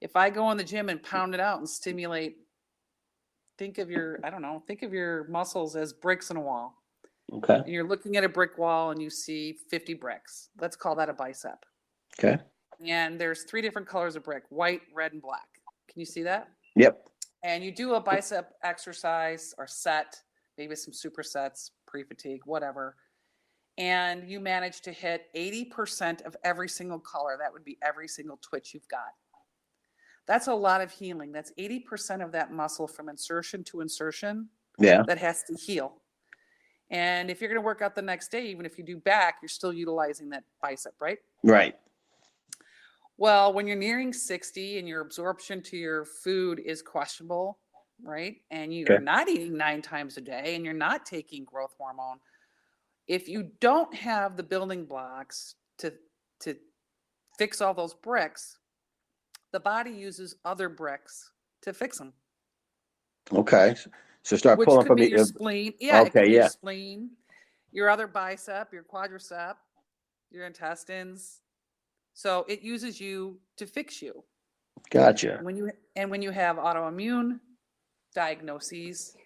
if I go in the gym and pound it out and stimulate, think of your muscles as bricks in a wall. Okay. And you're looking at a brick wall and you see 50 bricks. Let's call that a bicep. Okay. And there's 3 different colors of brick: white, red, and black. Can you see that? Yep. And you do a bicep exercise or set, maybe some supersets, pre-fatigue, whatever. And you manage to hit 80% of every single color. That would be every single twitch you've got. That's a lot of healing. That's 80% of that muscle from insertion to insertion. Yeah. That has to heal. And if you're going to work out the next day, even if you do back, you're still utilizing that bicep, right? Right. Well, when you're nearing 60 and your absorption to your food is questionable, right? And you're not eating 9 times a day and you're not taking growth hormone. If you don't have the building blocks to fix all those bricks, the body uses other bricks to fix them. Okay. So start Which pulling could from be the your spleen. Yeah, it could be your spleen, your other bicep, your quadricep, your intestines. So it uses you to fix you. Gotcha. When you have autoimmune diagnoses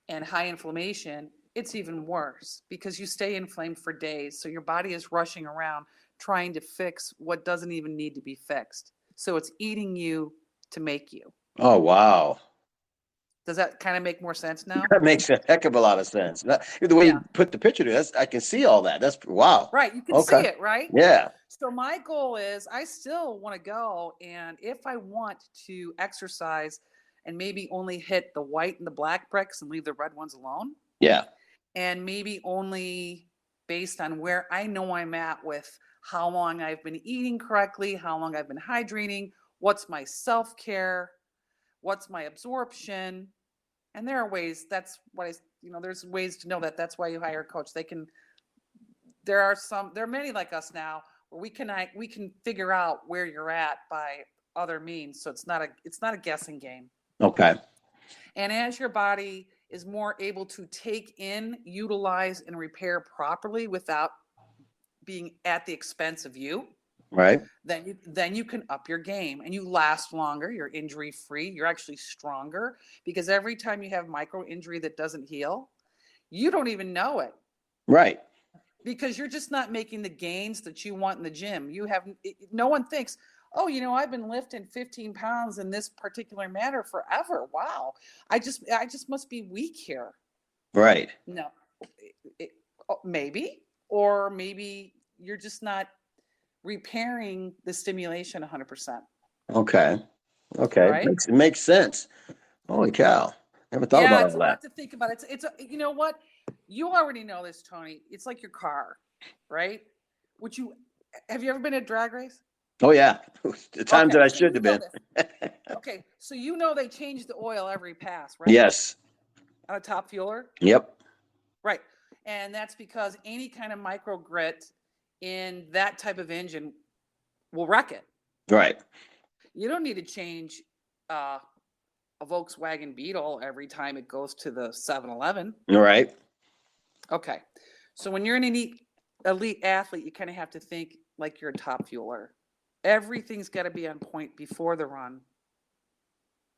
and high inflammation, it's even worse because you stay inflamed for days. So your body is rushing around trying to fix what doesn't even need to be fixed. So it's eating you to make you. Oh, wow. Does that kind of make more sense now? That makes a heck of a lot of sense. The way you put the picture there, I can see all that. That's wow. Right. You can see it, right? Yeah. So my goal is I still want to go. And if I want to exercise and maybe only hit the white and the black bricks and leave the red ones alone. Yeah. And maybe only based on where I know I'm at with how long I've been eating correctly, how long I've been hydrating, what's my self-care, what's my absorption. And there are ways, that's what there's ways to know that. That's why you hire a coach. There are many like us now where we can figure out where you're at by other means. So it's not a guessing game. Okay. And as your body is more able to take in, utilize, and repair properly without being at the expense of you, Right. then you can up your game and you last longer. You're injury free. You're actually stronger, because every time you have micro injury that doesn't heal, you don't even know it, Right. because you're just not making the gains that you want in the gym. No one thinks, oh, I've been lifting 15 pounds in this particular manner forever. Wow. I just must be weak here. Right. No, maybe, or maybe you're just not repairing the stimulation 100%. Okay. Okay. Right? Makes sense. Holy cow. Never thought about It's all a that. lot to think about. You know what? You already know this, Tony. It's like your car, right? Have you ever been at a drag race? Oh yeah. The times that I so shouldn't have been. Okay. So they change the oil every pass, right? Yes. On a top fueler? Yep. Right. And that's because any kind of micro grit in that type of engine will wreck it. Right. You don't need to change a Volkswagen Beetle every time it goes to the 7-Eleven. All right. Okay. So when you're an elite athlete, you kind of have to think like you're a top fueler. Everything's got to be on point before the run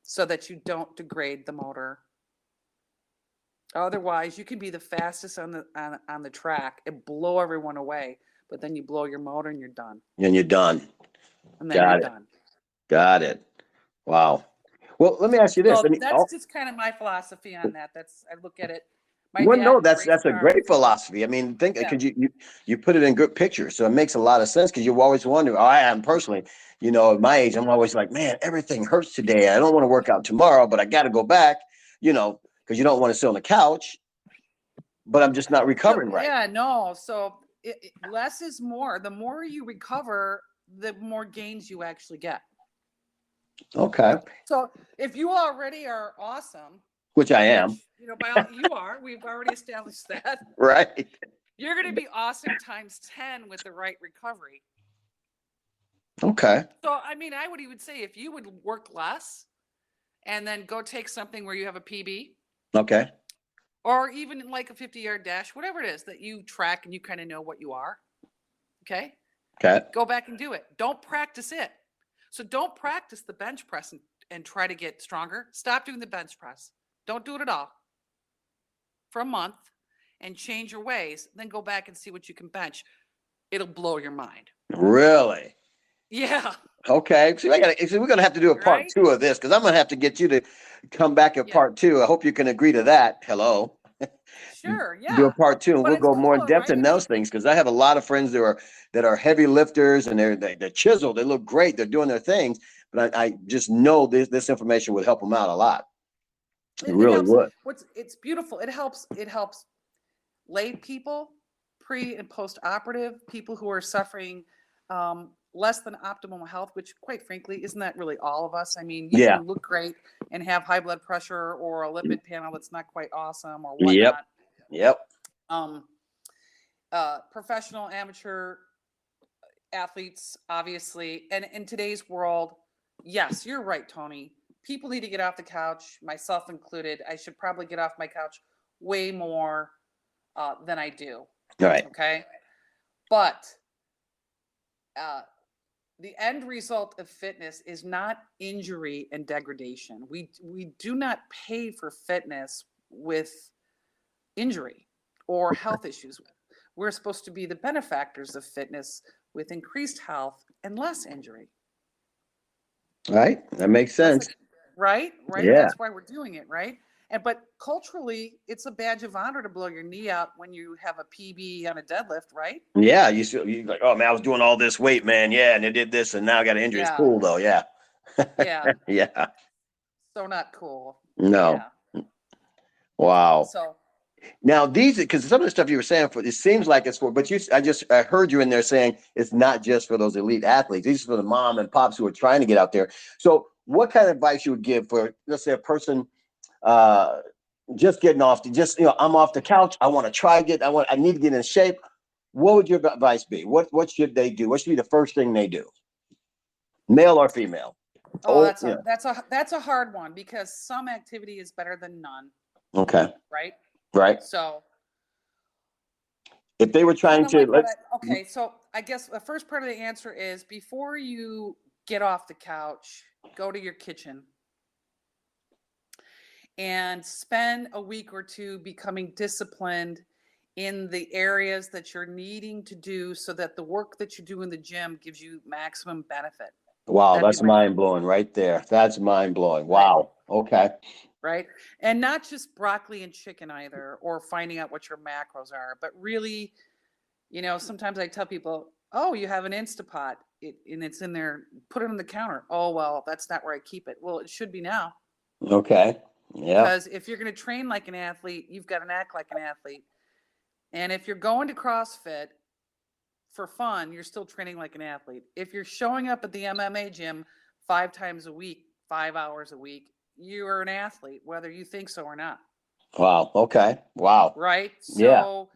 so that you don't degrade the motor. Otherwise, you can be the fastest on the track and blow everyone away, but then you blow your motor and you're done. And you're done. And then you're done. Got it. Wow. Well, let me ask you this. So that's just kind of my philosophy on that. I look at it. That's a great philosophy. I mean, because you put it in good picture, so it makes a lot of sense. Because you always wonder. I am personally, at my age, I'm always like, man, everything hurts today. I don't want to work out tomorrow, but I got to go back. Because you don't want to sit on the couch. But I'm just not recovering right. Yeah, no. So less is more. The more you recover, the more gains you actually get. Okay. So if you already are awesome, which I am, you are. We've already established that. Right. You're going to be awesome times 10 with the right recovery. Okay. So, I mean, I would even say if you would work less and then go take something where you have a PB. Okay. Or even like a 50-yard dash, whatever it is that you track and you kind of know what you are. Okay. Okay. Go back and do it. Don't practice it. So don't practice the bench press and try to get stronger. Stop doing the bench press. Don't do it at all for a month and change your ways. Then go back and see what you can bench. It'll blow your mind. Really? Yeah. Okay. So we're going to have to do a part 2 of this, because I'm going to have to get you to come back at part 2. I hope you can agree to that. Hello. Sure. Yeah. Do a part 2, and we'll go more in depth in those things, because I have a lot of friends that are heavy lifters, and they're chiseled. They look great. They're doing their things, but I just know this information would help them out a lot. It really would. It's beautiful. It helps lay people, pre and post operative, people who are suffering less than optimal health, which quite frankly, isn't that really all of us? I mean, you can look great and have high blood pressure or a lipid panel that's not quite awesome or whatnot. Yep. Professional, amateur athletes, obviously. And in today's world, yes, you're right, Tony. People need to get off the couch, myself included. I should probably get off my couch way more than I do. Right. Okay. But the end result of fitness is not injury and degradation. We do not pay for fitness with injury or health issues. We're supposed to be the benefactors of fitness with increased health and less injury. Right. That makes sense. Right? Yeah. That's why we're doing it, right? But culturally, it's a badge of honor to blow your knee out when you have a PB on a deadlift, right? Yeah. You like, oh man, I was doing all this weight, man. Yeah, and they did this, and now I got an injury. It's cool though. Yeah. Yeah. Yeah. So not cool. No. Yeah. Wow. So now because some of the stuff you were saying, it seems like it's for, but I heard you in there saying it's not just for those elite athletes. These are for the mom and pops who are trying to get out there. So what kind of advice you would give for, let's say, a person just getting off I'm off the couch. I want to I need to get in shape. what would your advice be? What should they do? What should be the first thing they do? Male or female? Oh, Yeah. that's a hard one because some activity is better than none. Okay. Right. Right. So if they were trying to, okay. So I guess the first part of the answer is before you get off the couch, go to your kitchen and spend a week or two becoming disciplined in the areas that you're needing to do so that the work that you do in the gym gives you maximum benefit. Wow, that's mind blowing right there. That's mind blowing. Wow. Right. Okay. Right. And not just broccoli and chicken either, or finding out what your macros are, but really, sometimes I tell people, oh, you have an Instapot and it's in there, put it on the counter. Oh, well, that's not where I keep it. Well, it should be now. Okay. Yeah. Because if you're going to train like an athlete, you've got to act like an athlete. And if you're going to CrossFit for fun, you're still training like an athlete. If you're showing up at the MMA gym 5 times a week, 5 hours a week, you are an athlete, whether you think so or not. Wow. Okay. Wow. Right. So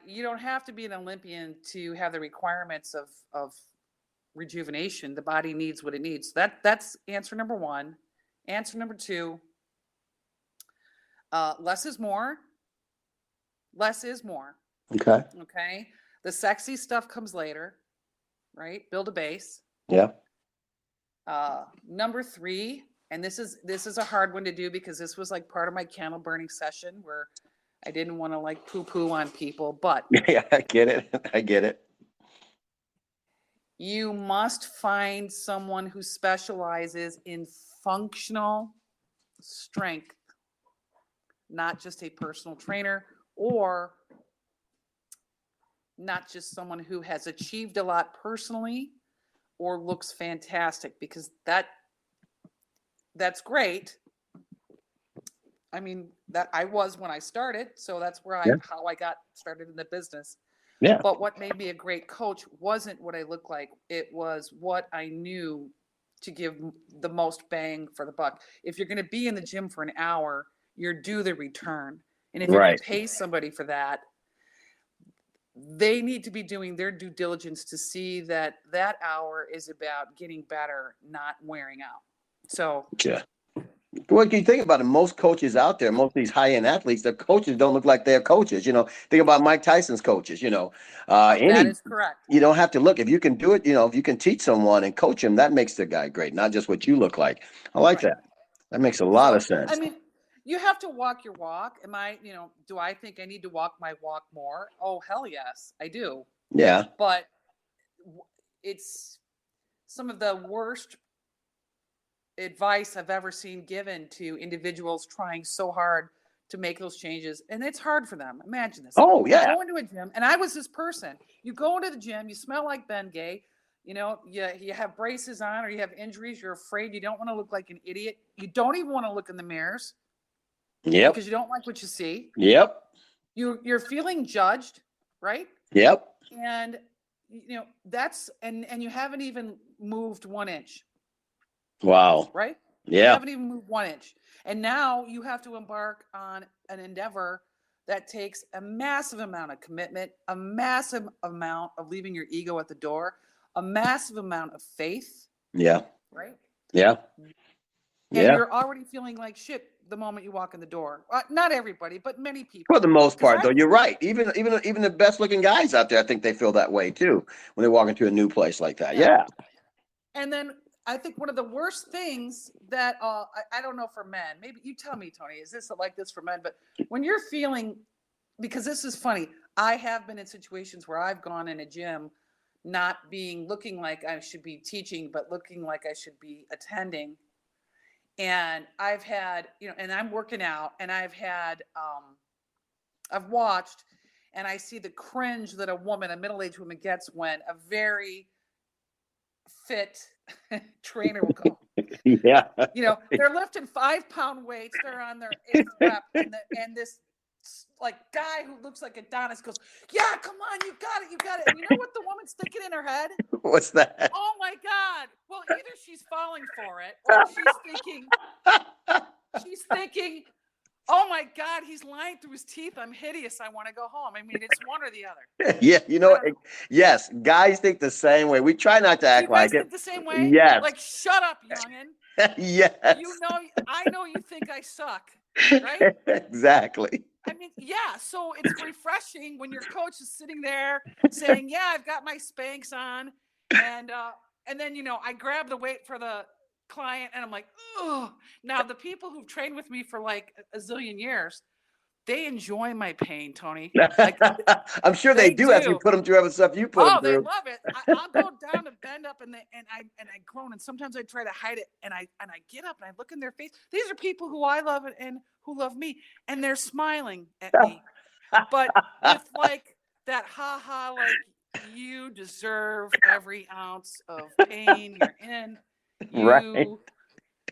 you don't have to be an Olympian to have the requirements of rejuvenation. The body needs what it needs. That's answer number 1. Answer number 2. Less is more. Less is more. Okay. Okay. The sexy stuff comes later, right? Build a base. Yeah. Number 3, and this is a hard one to do because this was like part of my candle burning session where I didn't want to like poo-poo on people, but yeah, I get it. You must find someone who specializes in functional strength, not just a personal trainer or not just someone who has achieved a lot personally or looks fantastic, because that's great. I mean, that I was when I started, so that's where how I got started in the business. Yeah. But what made me a great coach wasn't what I looked like. It was what I knew to give the most bang for the buck. If you're going to be in the gym for an hour, you're due the return. And if you're going to pay somebody for that, they need to be doing their due diligence to see that that hour is about getting better, not wearing out. So, yeah. What you think about it? Most coaches out there, most of these high-end athletes, their coaches don't look like they're coaches. Think about Mike Tyson's coaches. that is correct. You don't have to look. If you can do it, if you can teach someone and coach him, that makes the guy great, not just what you look like. I like that. That makes a lot of sense. I mean, you have to walk your walk. Do I think I need to walk my walk more? Oh, hell yes, I do. Yeah. But it's some of the worst advice I've ever seen given to individuals trying so hard to make those changes. And it's hard for them. Imagine this. Oh, yeah. You go into a gym, and I was this person. You go into the gym, you smell like Bengay, you have braces on or you have injuries. You're afraid. You don't want to look like an idiot. You don't even want to look in the mirrors. Yep. Because you don't like what you see. Yep. You're feeling judged, right? Yep. And, that's, and you haven't even moved 1 inch. Wow. Right? Yeah. You haven't even moved 1 inch. And now you have to embark on an endeavor that takes a massive amount of commitment, a massive amount of leaving your ego at the door, a massive amount of faith. Yeah. Right? Yeah. And you're already feeling like shit the moment you walk in the door. Not everybody, but many people. For the most part, though, you're right. Even the best looking guys out there, I think they feel that way too when they walk into a new place like that. Yeah. And then I think one of the worst things that I don't know for men, maybe you tell me, Tony, is this like this for men? But when you're feeling, because this is funny, I have been in situations where I've gone in a gym not looking like I should be teaching, but looking like I should be attending. And I've had, and I'm working out, and I've watched, and I see the cringe that a middle-aged woman gets when a very fit trainer will go. Yeah. They're lifting 5-pound weights. They're on their 8th rep, and this like guy who looks like Adonis goes, "Yeah, come on, you got it." And you know what the woman's thinking in her head? What's that? Oh my God! Well, either she's falling for it, or she's thinking, oh my God, he's lying through his teeth. I'm hideous. I want to go home. I mean, it's one or the other. Yeah, I don't know. yes, guys think the same way. We try not to Do you act guys like it. think the same way? Yes, Like, shut up, youngin. yes, You know, I know you think I suck, right? exactly. I mean, yeah. So it's refreshing when your coach is sitting there saying, "Yeah, I've got my Spanx on," and then I grab the weight for the client, and I'm like, "Oh." Now the people who've trained with me for like a zillion years, they enjoy my pain, Tony. Like I'm sure they they do as you do. put them through other stuff you put them Oh, they through. love it. I'll go down and bend up, and I groan, and sometimes I try to hide it, and I get up and I look in their face. These are people who I love and who love me, and they're smiling at me, but with like that like you deserve every ounce of pain you're in. Right.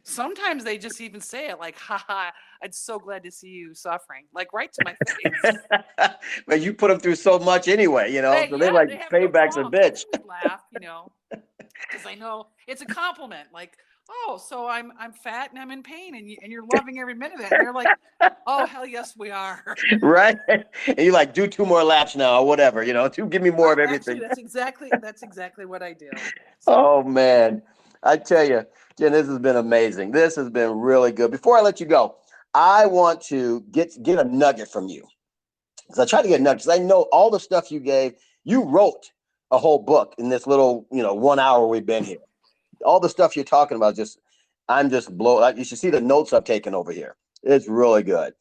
Sometimes they just even say it like, "Ha, I'm so glad to see you suffering," like right to my face. But you put them through so much anyway, so they like They have no payback's a qualms. And bitch. then we laugh, because I know it's a compliment. Like, oh, so I'm fat and I'm in pain, and you're loving every minute of it. And they're like, oh, hell yes, we are. Right? And you like do 2 more laps now or whatever, give me more of Actually, everything. that's exactly what I do. So, Oh man. I tell you, Jen, this has been amazing. This has been really good. Before I let you go, I want to get a nugget from you. Because I tried to get nuggets. I know all the stuff you gave. You wrote a whole book in this little, 1 hour we've been here. All the stuff you're talking about, I'm just blown. You should see the notes I've taken over here. It's really good.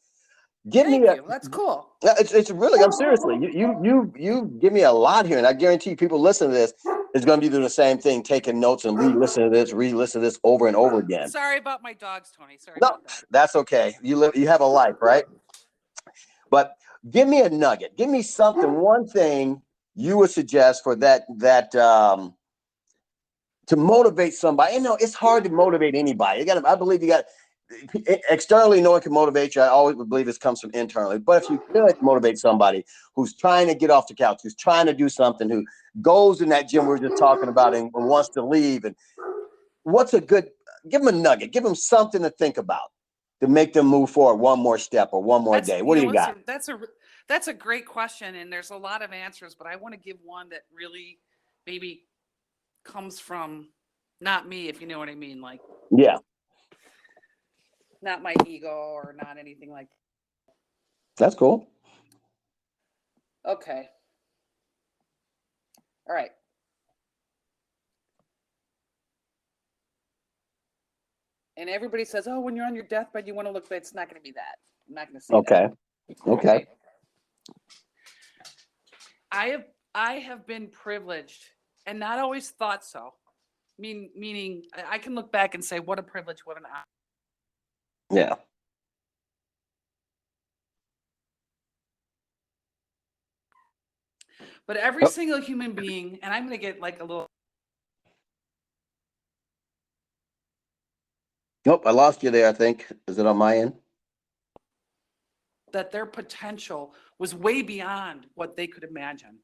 thank you. That's cool. It's really. I'm seriously. You give me a lot here, and I guarantee people listening to this is going to be doing the same thing, taking notes and re-listen to this over and over again. Sorry about my dogs, Tony. Sorry No, about that. that's okay. You have a life, right? But give me a nugget. Give me something, one thing you would suggest for that to motivate somebody. It's hard to motivate anybody. I believe you got externally, no one can motivate you. I always believe this comes from internally. But if you could motivate somebody who's trying to get off the couch, who's trying to do something, who goes in that gym we were just talking about and wants to leave, and give them a nugget, give them something to think about to make them move forward one more step or one more day. What do you got? That's a great question, and there's a lot of answers, but I want to give one that really maybe comes from not me, if you know what I mean, like Yeah, not my ego or not anything like that. That's cool. Okay. All right. And everybody says, oh, when you're on your deathbed, you want to look, but it's not going to be that. I'm not going to say that. Okay. I have been privileged and not always thought so. Meaning I can look back and say, what a privilege, what an honor. Yeah. But every single human being, and I'm going to get like a little. Nope, I lost you there, I think. Is it on my end? That their potential was way beyond what they could imagine.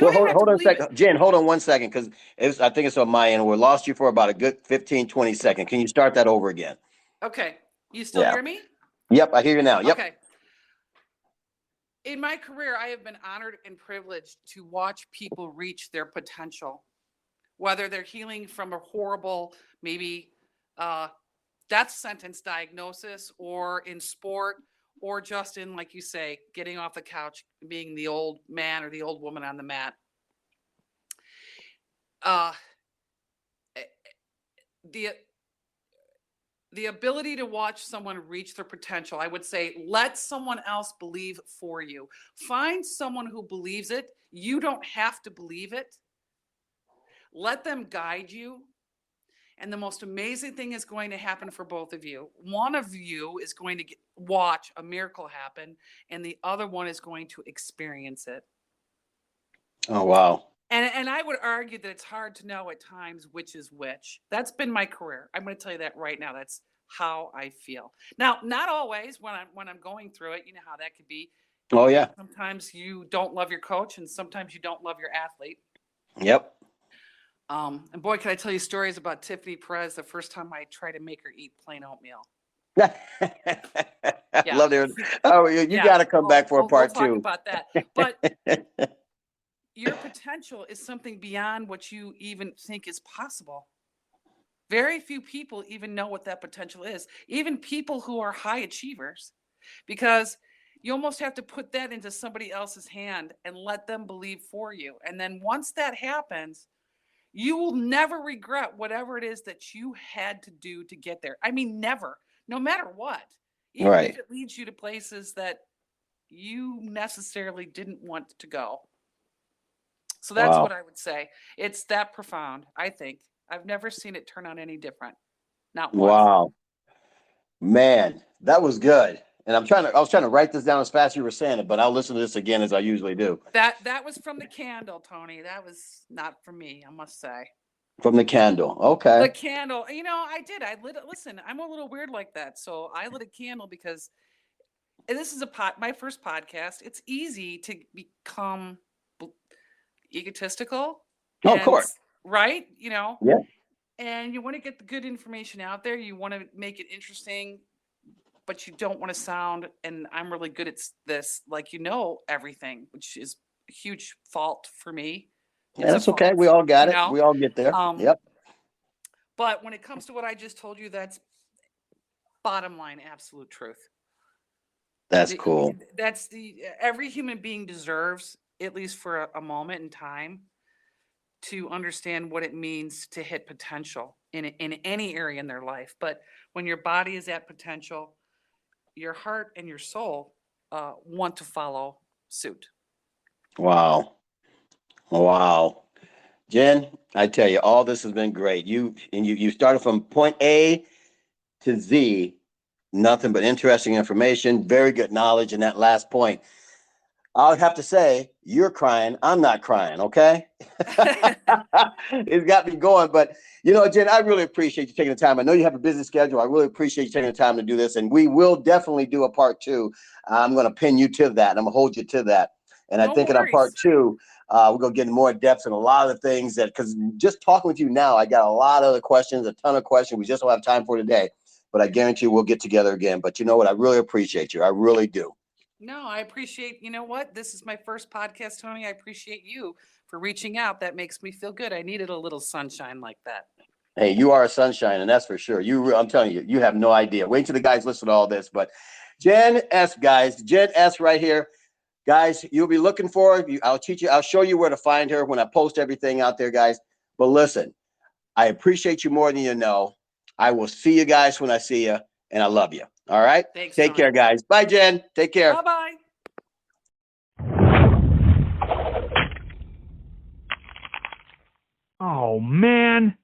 Well, hold on a second. Jen, hold on 1 second, because I think it's on my end. We lost you for about a good 15, 20 seconds. Can you start that over again? Okay. You still hear me? Yep, I hear you now. Yep. Okay. In my career, I have been honored and privileged to watch people reach their potential, whether they're healing from a horrible, maybe death sentence diagnosis, or in sport, or just in, like you say, getting off the couch, being the old man or the old woman on the mat. The ability to watch someone reach their potential, I would say, let someone else believe for you. Find someone who believes it. You don't have to believe it. Let them guide you. And the most amazing thing is going to happen for both of you. One of you is going to watch a miracle happen, and the other one is going to experience it. Oh, wow. And I would argue that it's hard to know at times which is which. That's been my career. I'm going to tell you that right now. That's how I feel. Now, not always when I'm going through it. You know how that could be. Oh, yeah. Sometimes you don't love your coach, and sometimes you don't love your athlete. Yep. And boy, can I tell you stories about Tiffany Perez the first time I tried to make her eat plain oatmeal. Yeah. Love it. Oh, you Yeah. got to come back for a We'll part talk two. about that. But your potential is something beyond what you even think is possible. Very few people even know what that potential is, even people who are high achievers, because you almost have to put that into somebody else's hand and let them believe for you. And then once that happens, you will never regret whatever it is that you had to do to get there. I mean, never, no matter what, even Right. if it leads you to places that you necessarily didn't want to go. So that's Wow. what I would say. It's that profound, I think. I've never seen it turn out any different. Not once. Wow. Man, that was good. And I was trying to write this down as fast as you were saying it, but I'll listen to this again as I usually do. That was from the candle, Tony. That was not from me, I must say. From the candle. The Okay. candle, I did. I lit. Listen, I'm a little weird like that, so I lit a candle because this is my first podcast. It's easy to become egotistical, Oh, of course. right? Yeah. And you want to get the good information out there. You want to make it interesting, but you don't want to sound, and I'm really good at this, like everything, which is a huge fault for me. Yeah, that's okay. We all got it. We all get there. Yep. But when it comes to what I just told you, that's bottom line, absolute truth. That's cool. That's every human being deserves, at least for a moment in time, to understand what it means to hit potential in any area in their life. But when your body is at potential, your heart and your soul want to follow suit. Wow. Wow. Jen, I tell you, all this has been great. You started from point A to Z, nothing but interesting information, very good knowledge in that last point. I'll have to say, you're crying. I'm not crying, okay? It's got me going. But, Jen, I really appreciate you taking the time. I know you have a busy schedule. I really appreciate you taking the time to do this. And we will definitely do a part two. I'm going to pin you to that. I'm going to hold you to that. And I think in our part two, we're going to get more depth in a lot of the things because just talking with you now, I got a lot of other questions, a ton of questions we just don't have time for today. But I guarantee we'll get together again. But you know what? I really appreciate you. I really do. No, I appreciate, what? This is my first podcast, Tony. I appreciate you for reaching out. That makes me feel good. I needed a little sunshine like that. Hey, you are a sunshine, and that's for sure. I'm telling you, you have no idea. Wait till the guys listen to all this. But Jen S, guys, Jen S right here. Guys, you'll be looking for her. I'll show you where to find her when I post everything out there, guys. But listen, I appreciate you more than you know. I will see you guys when I see you, and I love you. All right? Thanks, Take Tony. care, guys. Bye, Jen. Take care. Bye-bye. Oh, man.